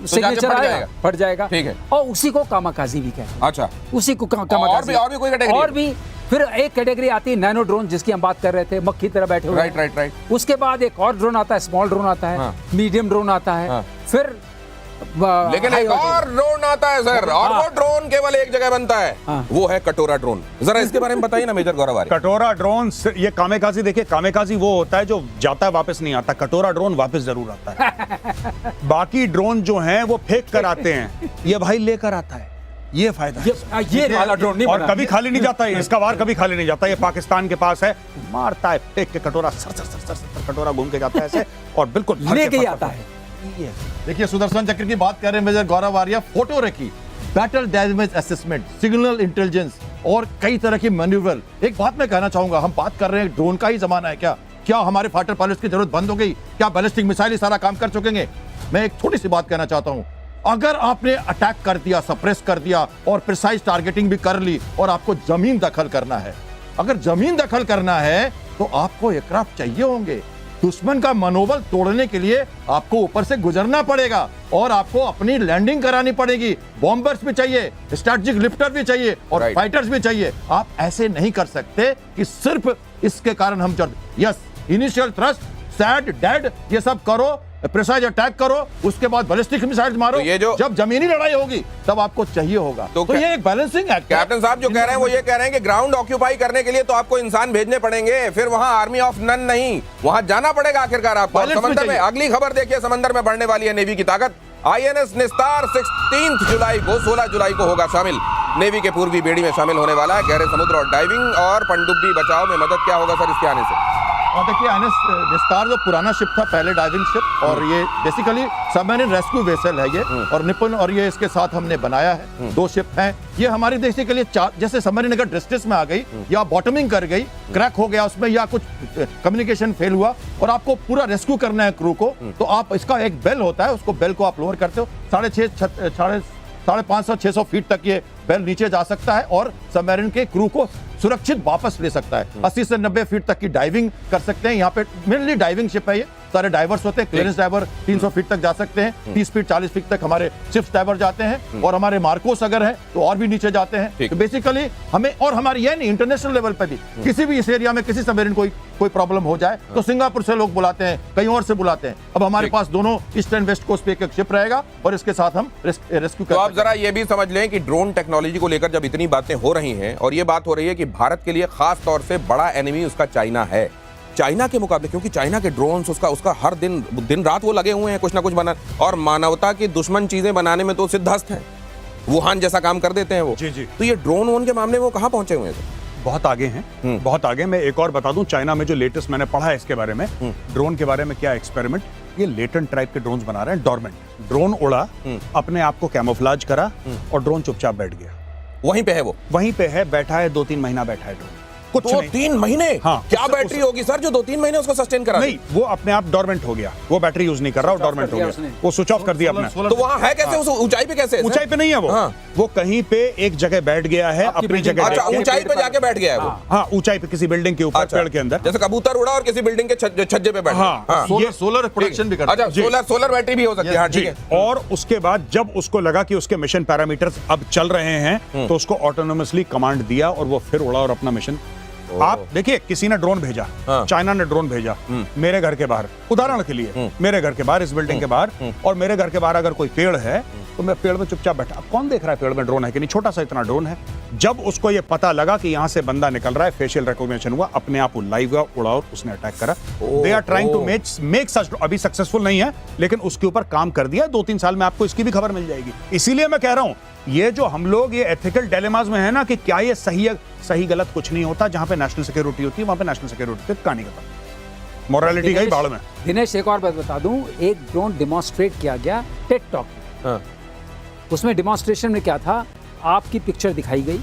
सिग्नेचर आएगा फट जाएगा। ठीक है। और उसी को कामाकाजी भी कहते हैं। अच्छा, उसी को कामाकाजी। और भी कोई कैटेगरी? और भी फिर एक कैटेगरी आती है नैनो ड्रोन, जिसकी हम बात कर रहे थे, मक्खी तरह बैठे हुए। राइट। उसके बाद एक और ड्रोन आता है, स्मॉल ड्रोन आता है, मीडियम ड्रोन आता है, फिर लेकिन एक और ड्रोन आता है सर, और वो ड्रोन केवल एक जगह बनता है, वो है कटोरा ड्रोन। जरा इसके बारे में बताइए ना मेजर गौरव आर्य। कटोरा ड्रोन, ये कामेकाजी, देखिए कामेकाजी वो होता है जो जाता है वापस नहीं आता, कटोरा ड्रोन वापस जरूर आता है। बाकी ड्रोन जो हैं वो फेंक कर आते हैं, ये भाई लेकर आता है, ये फायदा है। ये वाला ड्रोन नहीं, और कभी खाली नहीं जाता है, इसका वार कभी खाली नहीं जाता। ये पाकिस्तान के पास है, मारता है, फेंक के कटोरा सर कटोरा घूम के जाता है ऐसे, और बिल्कुल लेके आता है। देखिए, सुदर्शन चक्र की बात कर रहे हैं मेजर गौरव आर्य। फोटो रखी, battle damage assessment, signal intelligence और कई तरह की मैन्यूवर। एक बात मैं कहना चाहूंगा, हम बात कर रहे हैं ड्रोन का ही जमाना है क्या हमारे फाइटर पायलट्स की जरूरत बंद हो गई? क्या बैलिस्टिक मिसाइल ही सारा काम कर चुकेंगे? मैं एक छोटी सी बात कहना चाहता हूं, अगर आपने अटैक कर दिया, सप्रेस कर दिया और प्रिसाइज टारगेटिंग भी कर ली, और आपको जमीन दखल करना है, अगर जमीन दखल करना है तो आपको एयरक्राफ्ट चाहिए होंगे। दुश्मन का मनोबल तोड़ने के लिए आपको ऊपर से गुजरना पड़ेगा, और आपको अपनी लैंडिंग करानी पड़ेगी। बॉम्बर्स भी चाहिए, स्ट्रैटेजिक लिफ्टर भी चाहिए, और फाइटर्स भी चाहिए। आप ऐसे नहीं कर सकते कि सिर्फ इसके कारण हम yes, initial thrust, sad, dead, ये सब करो, प्रिसाइज अटैक करो, उसके बाद बैलिस्टिक मिसाइल्स मारो। तो जब जमीनी लड़ाई होगी तब आपको चाहिए होगा। तो ये एक बैलेंसिंग एक्ट। कैप्टन साहब जो कह रहे हैं वो ये कह रहे हैं कि ग्राउंड ऑक्यूपाई करने के लिए तो आपको इंसान भेजने पड़ेंगे, फिर वहां आर्मी ऑफ नन नहीं, वहां जाना पड़ेगा आखिरकार आपको। समंदर में अगली खबर देखिए, समंदर में बढ़ने वाली है नेवी की ताकत। आईएनएस निस्तार 16 जुलाई को 16 जुलाई को होगा शामिल, नेवी के पूर्वी बेड़ी में शामिल होने वाला है। गहरे समुद्र और डाइविंग और पनडुब्बी बचाव में मदद क्या होगा सर इसके आने से? देखिए, आईएनएस निस्तार जो पुराना शिप था, पहले डाइविंग शिप, और ये बेसिकली सबमरीन रेस्क्यू वेसल है ये, और निपुण, और ये इसके साथ हमने बनाया है। 2 शिप हैं ये हमारी देश के लिए। जैसे सबमरीन अगर डिस्ट्रेस में आ गई या बॉटमिंग कर गई, क्रैक हो गया उसमें, या कुछ कम्युनिकेशन फेल हुआ, और आपको पूरा रेस्क्यू करना है क्रू को, तो आप, इसका एक बेल होता है, उसको बेल को आप लोअर करते हो, 550-600 फीट तक ये बेल नीचे जा सकता है, और सबमरीन के क्रू को सुरक्षित वापस ले सकता है। 80 से 90 फीट तक की डाइविंग कर सकते हैं। यहाँ पे मेनली डाइविंग शिप है ये, सारे डाइवर्स होते हैं। क्लियरेंस डाइवर 300 फीट तक जा सकते हैं, 30 फीट 40 फीट तक हमारे शिप्स डाइवर जाते हैं, और हमारे मार्कोस अगर हैं तो और भी नीचे जाते हैं। तो बेसिकली हमें, और हमारे ये नहीं, इंटरनेशनल लेवल पे भी किसी भी इस एरिया में किसी सबमरीन कोई प्रॉब्लम हो जाए तो सिंगापुर से लोग बुलाते हैं, कहीं और से बुलाते हैं। अब हमारे पास दोनों ईस्ट एंड वेस्ट कोस्ट पे एक शिप रहेगा, और इसके साथ हम रेस्क्यू कर। तो आप जरा ये भी समझ लें कि ड्रोन टेक्नोलॉजी को लेकर जब इतनी बातें हो रही हैं, और ये बात हो रही है कि भारत के लिए खास तौर से बड़ा एनिमी उसका चाइना है, चाइना के मुकाबले, क्योंकि चाइना के ड्रोन्स उसका हर दिन रात वो लगे हुए हैं कुछ ना कुछ बना, और मानवता की दुश्मन चीजें बनाने में तो सिद्धहस्त हैं, वुहान जैसा काम कर देते हैं वो। जी। तो ये ड्रोन वोन के मामले में वो कहां पहुंचे हुए हैं? बहुत आगे हैं, बहुत आगे। मैं एक और बता दूं, चाइना में जो लेटेस्ट मैंने पढ़ा है इसके बारे में, ड्रोन के बारे में क्या एक्सपेरिमेंट, ये लेटेंट टाइप के ड्रोन्स बना रहे हैं, डॉर्मेंट। ड्रोन उड़ा, अपने आप को कैमोफ्लेज करा और ड्रोन चुपचाप बैठ गया। वहीं पे है वो, वहीं पे है, बैठा है, 2-3 महीना बैठा है ड्रोन, कुछ नहीं। 2-3 महीने? हाँ, क्या बैटरी होगी सर जो 2-3 महीने उसको सस्टेन करा? नहीं, वो अपने आप डॉर्मेंट हो गया, वो बैटरी यूज नहीं कर रहा, डॉर्मेंट हो गया, वो स्विच ऑफ कर दिया अपने। तो वहां है कैसे? उस ऊंचाई पे कैसे है सर? ऊंचाई पे नहीं है वो, हाँ। वो कहीं पे एक जगह बैठ गया है, अपनी जगह। अच्छा, ऊंचाई पे जाके बैठ गया है वो? हाँ, ऊंचाई पे किसी बिल्डिंग के ऊपर, अच्छा, पेड़ के अंदर, जैसे कबूतर उड़ा और किसी बिल्डिंग के छज्जे पे बैठ गया। हाँ, ये सोलर प्रोडक्शन भी करता है। अच्छा, सोलर बैटरी भी हो सकती है। हाँ, ठीक है। और उसके बाद जब उसको लगा कि उसके मिशन पैरामीटर्स अब चल रहे हैं, तो उसको ऑटोनोमसली कमांड दिया और वो फिर उड़ा और अपना मिशन। आप देखिए, किसी ने ड्रोन भेजा, चाइना ने ड्रोन भेजा मेरे घर के बाहर, उदाहरण के लिए, मेरे घर के बाहर, इस बिल्डिंग के बाहर, और मेरे घर के बाहर अगर कोई पेड़ है तो मैं पेड़ में चुपचाप बैठा, अब कौन देख रहा है पेड़ में ड्रोन है कि नहीं, छोटा सा इतना ड्रोन है। जब उसको ये पता लगा कि यहां से बंदा निकल रहा है, फेशियल रिकॉग्निशन हुआ, अपने आप वो लाइव हुआ, उड़ा और उसने अटैक करा। They are trying to make such, अभी सक्सेसफुल नहीं है लेकिन उसके ऊपर काम कर दिया। 2-3 साल में आपको इसकी भी खबर मिल जाएगी। इसीलिए मैं कह रहा हूं, ये जो हम लोग ये एथिकल डिलेमास में है ना, कि क्या ये सही है, सही गलत कुछ नहीं होता। जहां पे नेशनल सिक्योरिटी होती है वहां पे नेशनल सिक्योरिटी पे कहानी खत्म, मोरालिटी गई बाढ़ में। दिनेश, एक और बात बता दूं, एक ड्रोन डिमॉन्स्ट्रेट किया गया टेड टॉक, उसमें डिमॉन्स्ट्रेशन में क्या था, आपकी पिक्चर दिखाई गई,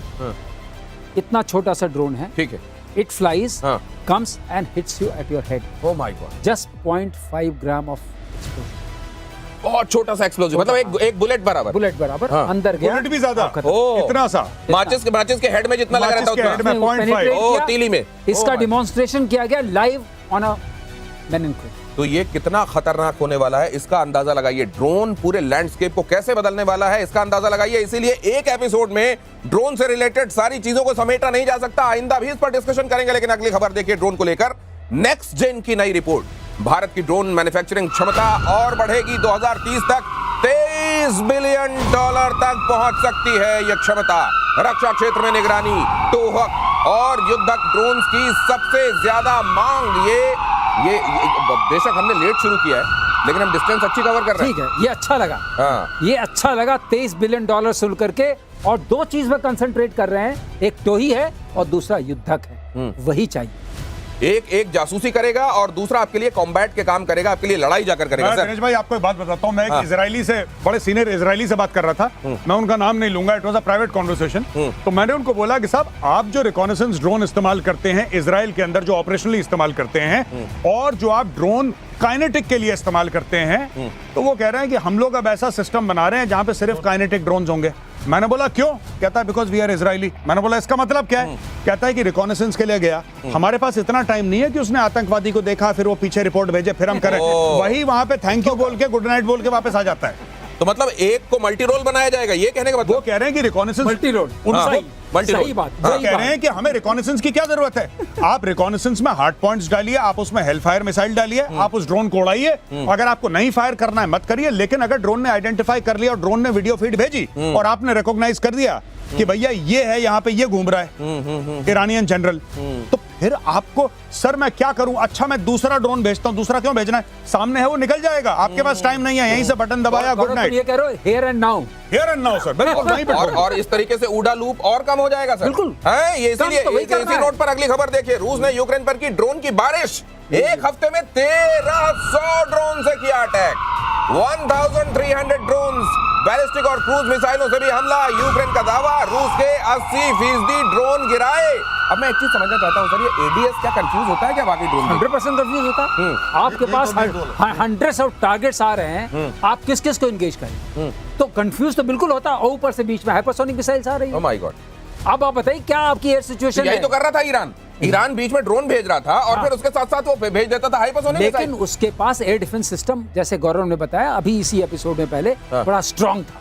इतना छोटा सा ड्रोन है, ठीक है, it flies, comes and hits you at your head, oh my God, just 0.5 gram of explosion, बहुत छोटा सा एक्सप्लोजिव, मतलब एक बुलेट बराबर। बुलेट बराबर, अंदर गया, बुलेट भी ज्यादा, ओह, इतना सा, माचिस के हेड में जितना लगा रहता है हेड में उतना। 0.5, ओह, तीली में। इसका डिमॉन्स्ट्रेशन किया गया लाइव ऑन अ मैनिक्विन। तो ये कितना खतरनाक होने वाला है इसका अंदाजा लगाइए। ड्रोन पूरे लैंडस्केप को कैसे बदलने वाला है इसका अंदाजा लगाइए। इसीलिए एक एपिसोड में ड्रोन से रिलेटेड सारी चीजों को समेटा नहीं जा सकता। आइंदा भी इस पर डिस्कशन करेंगे, लेकिन अगली खबर देखिए ड्रोन को लेकर। नेक्स्ट जेन की नई रिपोर्ट, भारत की ड्रोन मैन्युफैक्चरिंग क्षमता और बढ़ेगी। 2030 तक $23 बिलियन तक पहुंच सकती है यह क्षमता। रक्षा क्षेत्र में निगरानी, टोहक और युद्धक ड्रोन्स की सबसे ज्यादा मांग। ये बेशक हमने लेट शुरू किया है, लेकिन हम डिस्टेंस अच्छी कवर कर रहे हैं। ठीक है, ये अच्छा लगा। हाँ। ये अच्छा लगा, $23 बिलियन सुन करके। और 2 चीज में कंसंट्रेट कर रहे हैं, एक टोही है और दूसरा युद्धक है, वही चाहिए। एक जासूसी करेगा और दूसरा आपके लिए कॉम्बैट के काम करेगा, आपके लिए लड़ाई जाकर करेगा। मैं सर दिनेश भाई आपको एक बात बताता हूं, मैं एक इजरायली से, बड़े सीनियर इजरायली से बात कर रहा था, मैं उनका नाम नहीं लूंगा, it was a private conversation. तो मैंने उनको बोला कि साहब, आप जो रिकॉनेसेंस ड्रोन इस्तेमाल करते हैं इजराइल के अंदर, जो ऑपरेशनली इस्तेमाल करते हैं, और जो आप ड्रोन काइनेटिक के लिए इस्तेमाल करते हैं, तो वो कह रहे हैं कि हम लोग अब ऐसा सिस्टम बना रहे हैं जहां पे सिर्फ काइनेटिक ड्रोन्स होंगे। मैंने बोला क्यों? कहता है बिकॉज वी आर इजरायली। मैंने बोला इसका मतलब क्या है? कहता है कि रिकॉनेसेंस के लिए गया, हमारे पास इतना टाइम नहीं है कि उसने आतंकवादी को देखा, फिर वो पीछे रिपोर्ट भेजे, फिर हम करें। वही वहां पे थैंक यू बोल के, गुड नाइट बोल के वापस आ जाता है। तो मतलब एक को मल्टी रोल बनाया जाएगा, ये कहने का मतलब? वो कह रहे हैं कि रिकॉनेसेंस मल्टी रोल, सही बात। वो कह रहे हैं कि हमें रिकॉनेसेंस की क्या जरूरत है? आप रिकॉनेसेंस में हार्ड पॉइंट्स डालिए, आप उसमें हेलफायर मिसाइल डालिए, आप उस ड्रोन को उड़ाइए। अगर आपको नहीं फायर करना है मत करिए, लेकिन अगर ड्रोन ने आइडेंटिफाई कर लिया और ड्रोन ने वीडियो फीड भेजी और आपने रिकॉग्नाइज कर दिया कि भैया ये है, यहाँ पे ये घूम रहा है ईरानियन जनरल, तो फिर आपको, सर मैं क्या करूं? अच्छा मैं दूसरा ड्रोन भेजता हूं। दूसरा क्यों भेजना है? सामने है, वो निकल जाएगा, आपके पास टाइम नहीं है, यहीं से बटन दबाया, गुड नाइट। ये कह रहे हो here and now, here and now sir, बिल्कुल वहीं पे। और इस तरीके से ऊडा लूप और कम हो जाएगा सर। बिल्कुल है ये, इसीलिए इसी नोट पर अगली खबर देखिए। रूस ने यूक्रेन पर की ड्रोन की बारिश। एक हफ्ते में 1300 ड्रोन से किया अटैक। 1300 ड्रोन, बैलिस्टिक और क्रूज मिसाइलों से भी हमला। यूक्रेन का दावा, रूस के 80% ड्रोन गिराए। अब मैं एक चीज समझना चाहता हूं सर, ये एडीएस क्या कंफ्यूज होता है क्या वाकई ड्रोन? 100% कंफ्यूज होता है। आपके पास हंड्रेड्स ऑफ टारगेट्स आ रहे हैं, आप किस किस को एंगेज करें? तो कंफ्यूज तो बिल्कुल होता है। और ऊपर से बीच में हाइपरसोनिक मिसाइल्स आ रही है। Oh my God. अब आप बताइए क्या आपकी एयर सिचुएशन यही है? तो कर रहा था ईरान बीच में ड्रोन भेज रहा था और फिर उसके साथ साथ वो भेज देता था हाइपरसोनिक मिसाइल। लेकिन उसके पास एयर डिफेंस सिस्टम, जैसे गौरव ने बताया अभी इसी एपिसोड में पहले, बड़ा स्ट्रांग था।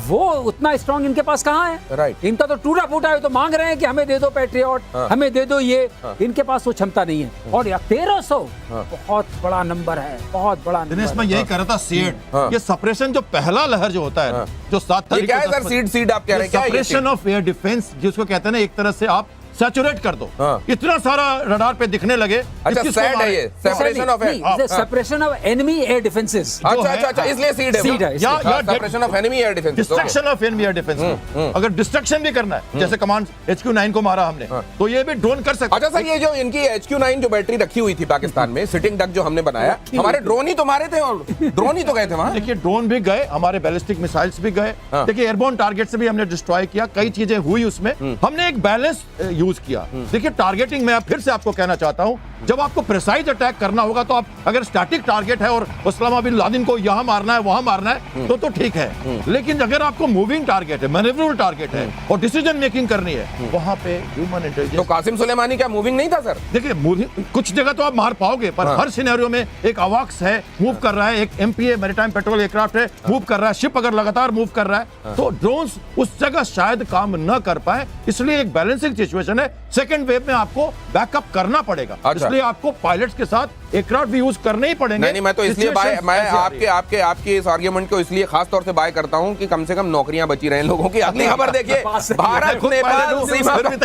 वो उतना स्ट्रांग इनके पास कहाँ है? राइट। इनका तो टूटा फूटा है, तो मांग रहे हैं कि हमें दे दो पैट्रियट, हमें दे दो ये। इनके पास वो क्षमता नहीं है। और 1300 बहुत बड़ा नंबर है, बहुत बड़ा दिनेश नंबर। मैं यही कह रहा था, सीड, ये सपरेशन जो पहला लहर जो होता है, जो 7 ये क्या है सर? सीड आप कह रहे हैं क्या? सपरेशन ऑफ एयर डिफेंस जिसको कहते हैं ना, एक तरह से आप सैचुरेट कर दो। हाँ। इतना सारा रडार पे दिखने लगे। अच्छा, किसको सैड है मारे? ये separation of separation of enemy air defences. अच्छा, इसलिए सीड Seed है, है इसलिए। या separation of enemy air defence. Destruction of enemy air defence. अगर डिस्ट्रक्शन भी करना है, जैसे कमांड HQ-9 को मारा हमने, तो ये भी ड्रोन कर सकते। अच्छा सर, ये जो इनकी HQ-9 जो बैटरी रखी हुई थी पाकिस्तान में, सिटिंग डक जो हमने बनाया, हमारे ड्रोन ही तो मारे थे और ड्रोन ही तो गए थे वहां। देखिए ड्रोन भी गए, हमारे बैलिस्टिक मिसाइल्स भी गए। हाँ। देखिए एयरबोर्न टारगेट से भी हमने डिस्ट्रॉय किया, कई चीजें हुई उसमें। हमने एक बैलेंस यूज किया। देखिए टारगेटिंग में फिर से आपको कहना चाहता हूं, जब आपको प्रिसाइज अटैक करना होगा तो आप अगर स्टैटिक टारगेट है और उस्मामा बिन लादेन को यहां मारना है वहां मारना है तो ठीक है। लेकिन अगर आपको मूविंग टारगेट है, मैनेवरेबल टारगेट है और डिसीजन मेकिंग करनी है, वहां पे ह्यूमन तो इंटेलिजेंस। कासिम सुलेमानी क्या मूविंग नहीं था सर? देखिए कुछ जगह तो आप मार पाओगे, पर हर सिनेरियो में एक अवाक्स है मूव कर रहा है, एक MPA मैरीटाइम पेट्रोल एयरक्राफ्ट है मूव कर रहा है, शिप अगर लगातार मूव कर रहा है तो ड्रोन्स उस जगह शायद काम न कर पाए। इसलिए एक बैलेंसिंग सिचुएशन है। सेकंड वेव में आपको बैकअप करना पड़ेगा। अच्छा। इसलिए आपको पायलट्स के साथ एयरक्राफ्ट भी यूज करने ही पड़ेंगे। नहीं, मैं तो इसलिए मैं आपके इस आर्गुमेंट को इसलिए खास तौर से बाय करता हूं कि कम से कम नौकरियां बची रहे लोगों की। अगली खबर देखिए, भारत नेपाल सीमा पर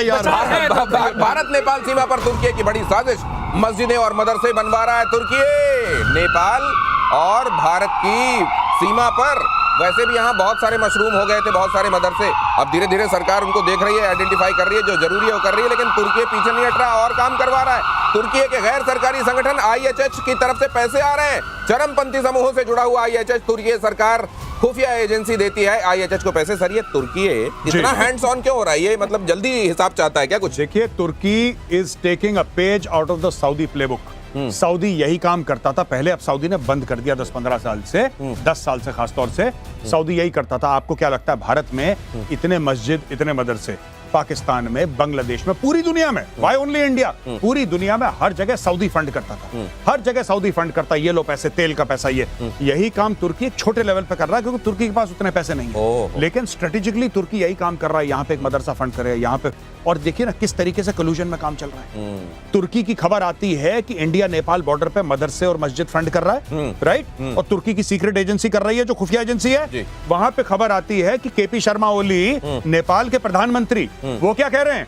भारत नेपाल सीमा पर तुर्की की बड़ी साजिश, मस्जिदें और मदरसे बनवा रहा है तुर्की। नेपाल और भारत की सीमा पर वैसे भी यहाँ बहुत सारे मशरूम हो गए थे, बहुत सारे मदरसे। अब धीरे धीरे सरकार उनको देख रही है, आइडेंटिफाई कर रही है, जो जरूरी है वो कर रही है, लेकिन तुर्की पीछे नहीं हट रहा और काम करवा रहा है। तुर्की के गैर सरकारी संगठन IHH की तरफ से पैसे आ रहे हैं। चरमपंथी समूहों से जुड़ा हुआ IHH तुर्की सरकार खुफिया एजेंसी देती है IHH को पैसे। सर ये तुर्की इतना हैंड्स ऑन क्यों हो रहा है? ये मतलब जल्दी हिसाब चाहता है क्या कुछ? देखिए, Turkey is taking a page out of the Saudi playbook. Saudi यही काम करता था पहले, अब सऊदी ने बंद कर दिया 10-15 साल से, 10 साल से खासतौर से सऊदी यही करता था। आपको क्या लगता है भारत में इतने मस्जिद, इतने मदरसे, पाकिस्तान में, बांग्लादेश में, पूरी दुनिया में, वाई ओनली इंडिया, पूरी दुनिया में हर जगह सऊदी फंड करता था, हर जगह सऊदी फंड करता। ये लो पैसे, तेल का पैसा, ये यही काम तुर्की एक छोटे लेवल पे कर रहा है क्योंकि तुर्की के पास उतने पैसे नहीं है। लेकिन स्ट्रेटेजिकली तुर्की यही काम कर रहा है, यहाँ पे एक मदरसा फंड करे, यहाँ पे। और देखिए ना किस तरीके से कलूजन में काम चल रहा है। तुर्की की खबर आती है कि इंडिया नेपाल बॉर्डर पे मदरसे और मस्जिद फंड कर रहा है, राइट? और तुर्की की सीक्रेट एजेंसी कर रही है, जो खुफिया एजेंसी है। वहां पे खबर आती है कि KP शर्मा ओली, नेपाल के प्रधानमंत्री, वो क्या कह रहे हैं?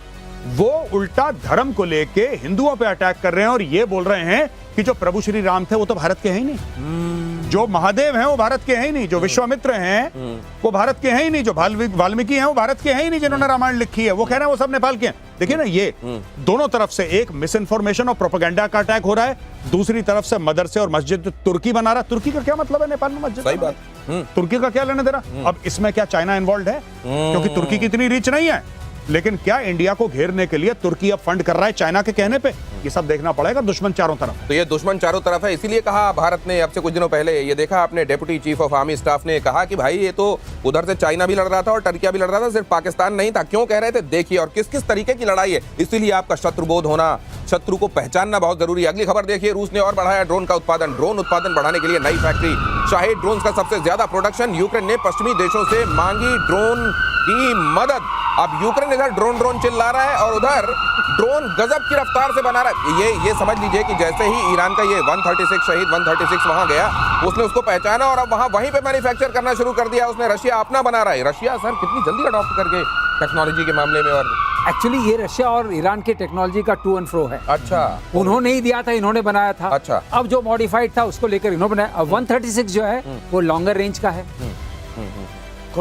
वो उल्टा धर्म को लेके हिंदुओं पे अटैक कर रहे हैं और ये बोल रहे हैं कि जो प्रभु श्री राम थे वो तो भारत के हैं ही नहीं, जो महादेव हैं वो भारत के हैं ही नहीं, जो विश्वामित्र हैं वो भारत के हैं ही नहीं, जो वाल्मीकि हैं वो भारत के हैं ही नहीं, जिन्होंने रामायण लिखी है, वो कह रहे हैं वो सब नेपाल के हैं। देखिए ना, ये दोनों तरफ से एक मिस इन्फॉर्मेशन और प्रोपेगेंडा का अटैक हो रहा है, दूसरी तरफ से मदरसे और मस्जिद तुर्की बना रहा है। तुर्की का क्या मतलब है नेपाल में मस्जिद? सही बात। तुर्की का क्या लेने दे रहा? अब इसमें क्या चाइना इन्वॉल्व है? क्योंकि तुर्की की इतनी रीच नहीं है। लेकिन क्या इंडिया को घेरने के लिए तुर्की अब फंड कर रहा है चाइना के कहने पे? ये सब देखना पड़ेगा। दुश्मन चारों तरफ। तो ये दुश्मन चारों तरफ है, इसीलिए कहा भारत ने अब से कुछ दिनों पहले, ये देखा आपने, deputy chief of army staff ने कहा कि भाई ये तो उधर से चाइना भी लड़ रहा था और टर्किया भी लड़ रहा था, सिर्फ पाकिस्तान नहीं था। क्यों कह रहे थे? देखिए, और किस किस तरीके की लड़ाई है। इसीलिए आपका शत्रुबोध होना, शत्रु को पहचानना बहुत जरूरी है। अगली खबर देखिए, रूस ने और बढ़ाया ड्रोन का उत्पादन। ड्रोन उत्पादन बढ़ाने के लिए नई फैक्ट्री। शाहिद ड्रोन का सबसे ज्यादा प्रोडक्शन। यूक्रेन ने पश्चिमी देशों से मांगी ड्रोन की मदद। अब यूक्रेन इधर ड्रोन चिल्ला रहा है और उधर ड्रोन गजब की रफ्तार से बना रहा है। ये समझ लीजिए कि जैसे ही ईरान का ये 136 शहीद 136 वहां गया, उसने उसको पहचाना और अब वहीं पे मैन्युफैक्चर करना शुरू कर दिया उसने। रशिया अपना बना रहा है। रशिया सर कितनी जल्दी अडॉप्ट करके टेक्नोलॉजी के मामले में। और एक्चुअली ये रशिया और ईरान की टेक्नोलॉजी का टू एंड फ्रो है। अच्छा, उन्होंने ही दिया था, इन्होंने बनाया था। अच्छा। अब जो मॉडिफाइड था उसको लेकर इन्होंने बनाया। अब 136 जो है वो लॉन्गर रेंज का है,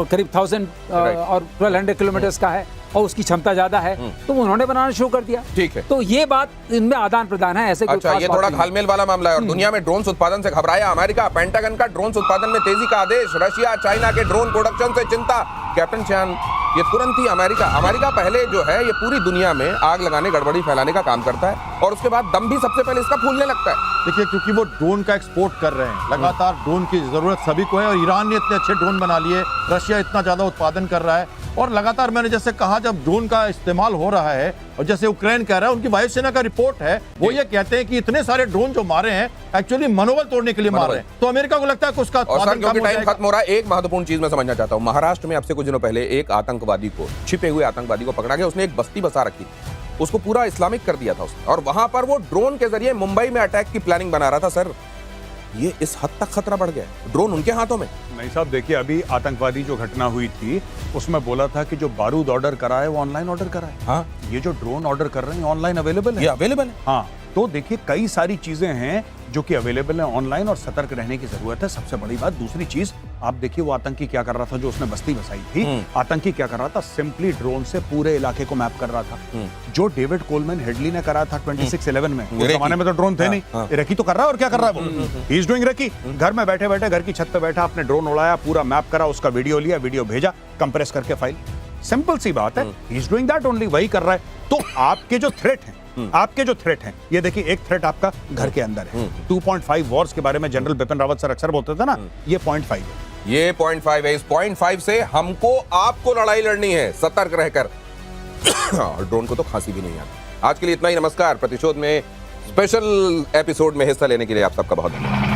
करीब 1000 और 1200 किलोमीटर का है और उसकी क्षमता ज्यादा है, तो उन्होंने बनाना शुरू कर दिया। ठीक है, तो ये बात इनमें आदान प्रदान है। ऐसे अच्छा, ये थोड़ा घालमेल वाला मामला है। और दुनिया में ड्रोन उत्पादन से घबराया अमेरिका। पेंटागन का ड्रोन उत्पादन में तेजी का आदेश। रशिया चाइना के ड्रोन प्रोडक्शन से चिंता। कैप्टन चान, ये तुरंत ही अमेरिका पहले जो है ये पूरी दुनिया में आग लगाने, गड़बड़ी फैलाने का काम करता है और उसके बाद दम भी सबसे पहले इसका फूलने लगता है। देखिए, क्योंकि वो ड्रोन का एक्सपोर्ट कर रहे हैं, लगातार ड्रोन की जरूरत सभी को है और ईरान ने इतने अच्छे ड्रोन बना लिए, रशिया इतना ज्यादा उत्पादन कर रहा है और लगातार मैंने जैसे कहा, जब ड्रोन का इस्तेमाल हो रहा है और जैसे यूक्रेन कह रहा है, उनकी वायुसेना का रिपोर्ट है, वो ये कहते हैं कि इतने सारे ड्रोन जो मारे हैं एक्चुअली मनोबल तोड़ने के लिए मार रहे हैं। तो अमेरिका को लगता है कि उसका उत्पादन कम हो जाएगा। टाइम खत्म हो रहा है। एक महत्वपूर्ण चीज मैं समझना चाहता हूं। महाराष्ट्र में अब से कुछ दिनों पहले एक आतंकवादी को, छिपे हुए आतंकवादी को पकड़ा गया। उसने एक बस्ती बसा रखी थी, उसको पूरा इस्लामिक कर दिया था उसने, और वहां पर वो ड्रोन के जरिए मुंबई में अटैक की प्लानिंग बना रहा था। सर ये इस हद तक खतरा बढ़ गया है, ड्रोन उनके हाथों में। नहीं साहब, देखिए अभी आतंकवादी जो घटना हुई थी उसमें बोला था कि जो बारूद ऑर्डर करा है वो ऑनलाइन ऑर्डर करा है। हाँ, ये जो ड्रोन ऑर्डर कर रहे हैं ऑनलाइन अवेलेबल है। ये अवेलेबल है। हाँ, तो देखिए कई सारी चीजें हैं जो कि अवेलेबल है ऑनलाइन और सतर्क रहने की जरूरत है। सबसे बड़ी बात, दूसरी चीज आप देखिए वो आतंकी क्या कर रहा था जो उसने बस्ती बसाई थी। आतंकी क्या कर रहा था, सिंपली ड्रोन से पूरे इलाके को मैप कर रहा था। जो डेविड कोलमैन हेडली ने करा था 26/11 में, उस जमाने में तो ड्रोन थे नहीं, इराकी तो कर रहा है। और क्या कर रहा है वो, ही इज डूइंग इराकी। घर में बैठे बैठे घर की छत पे बैठा अपने ड्रोन उड़ाया, पूरा मैप करा, उसका वीडियो लिया, वीडियो भेजा, कंप्रेस करके फाइल। सिंपल सी बात है, he is doing that only, वही कर रहा है। तो आपके जो थ्रेट हैं, ये देखिए, एक थ्रेट आपका घर के अंदर है। 2.5 वॉर्स के बारे में जनरल बिपिन रावत सर अक्सर बोलते थे ना, ये 0.5 है। ये 0.5 है। इस 0.5 से हमको आपको लड़ाई लड़नी है सतर्क रहकर। और ड्रोन को तो खांसी भी नहीं आती। आज के लिए इतना ही। नमस्कार। प्रतिशोध में स्पेशल एपिसोड में हिस्सा लेने के लिए आप सबका बहुत धन्यवाद।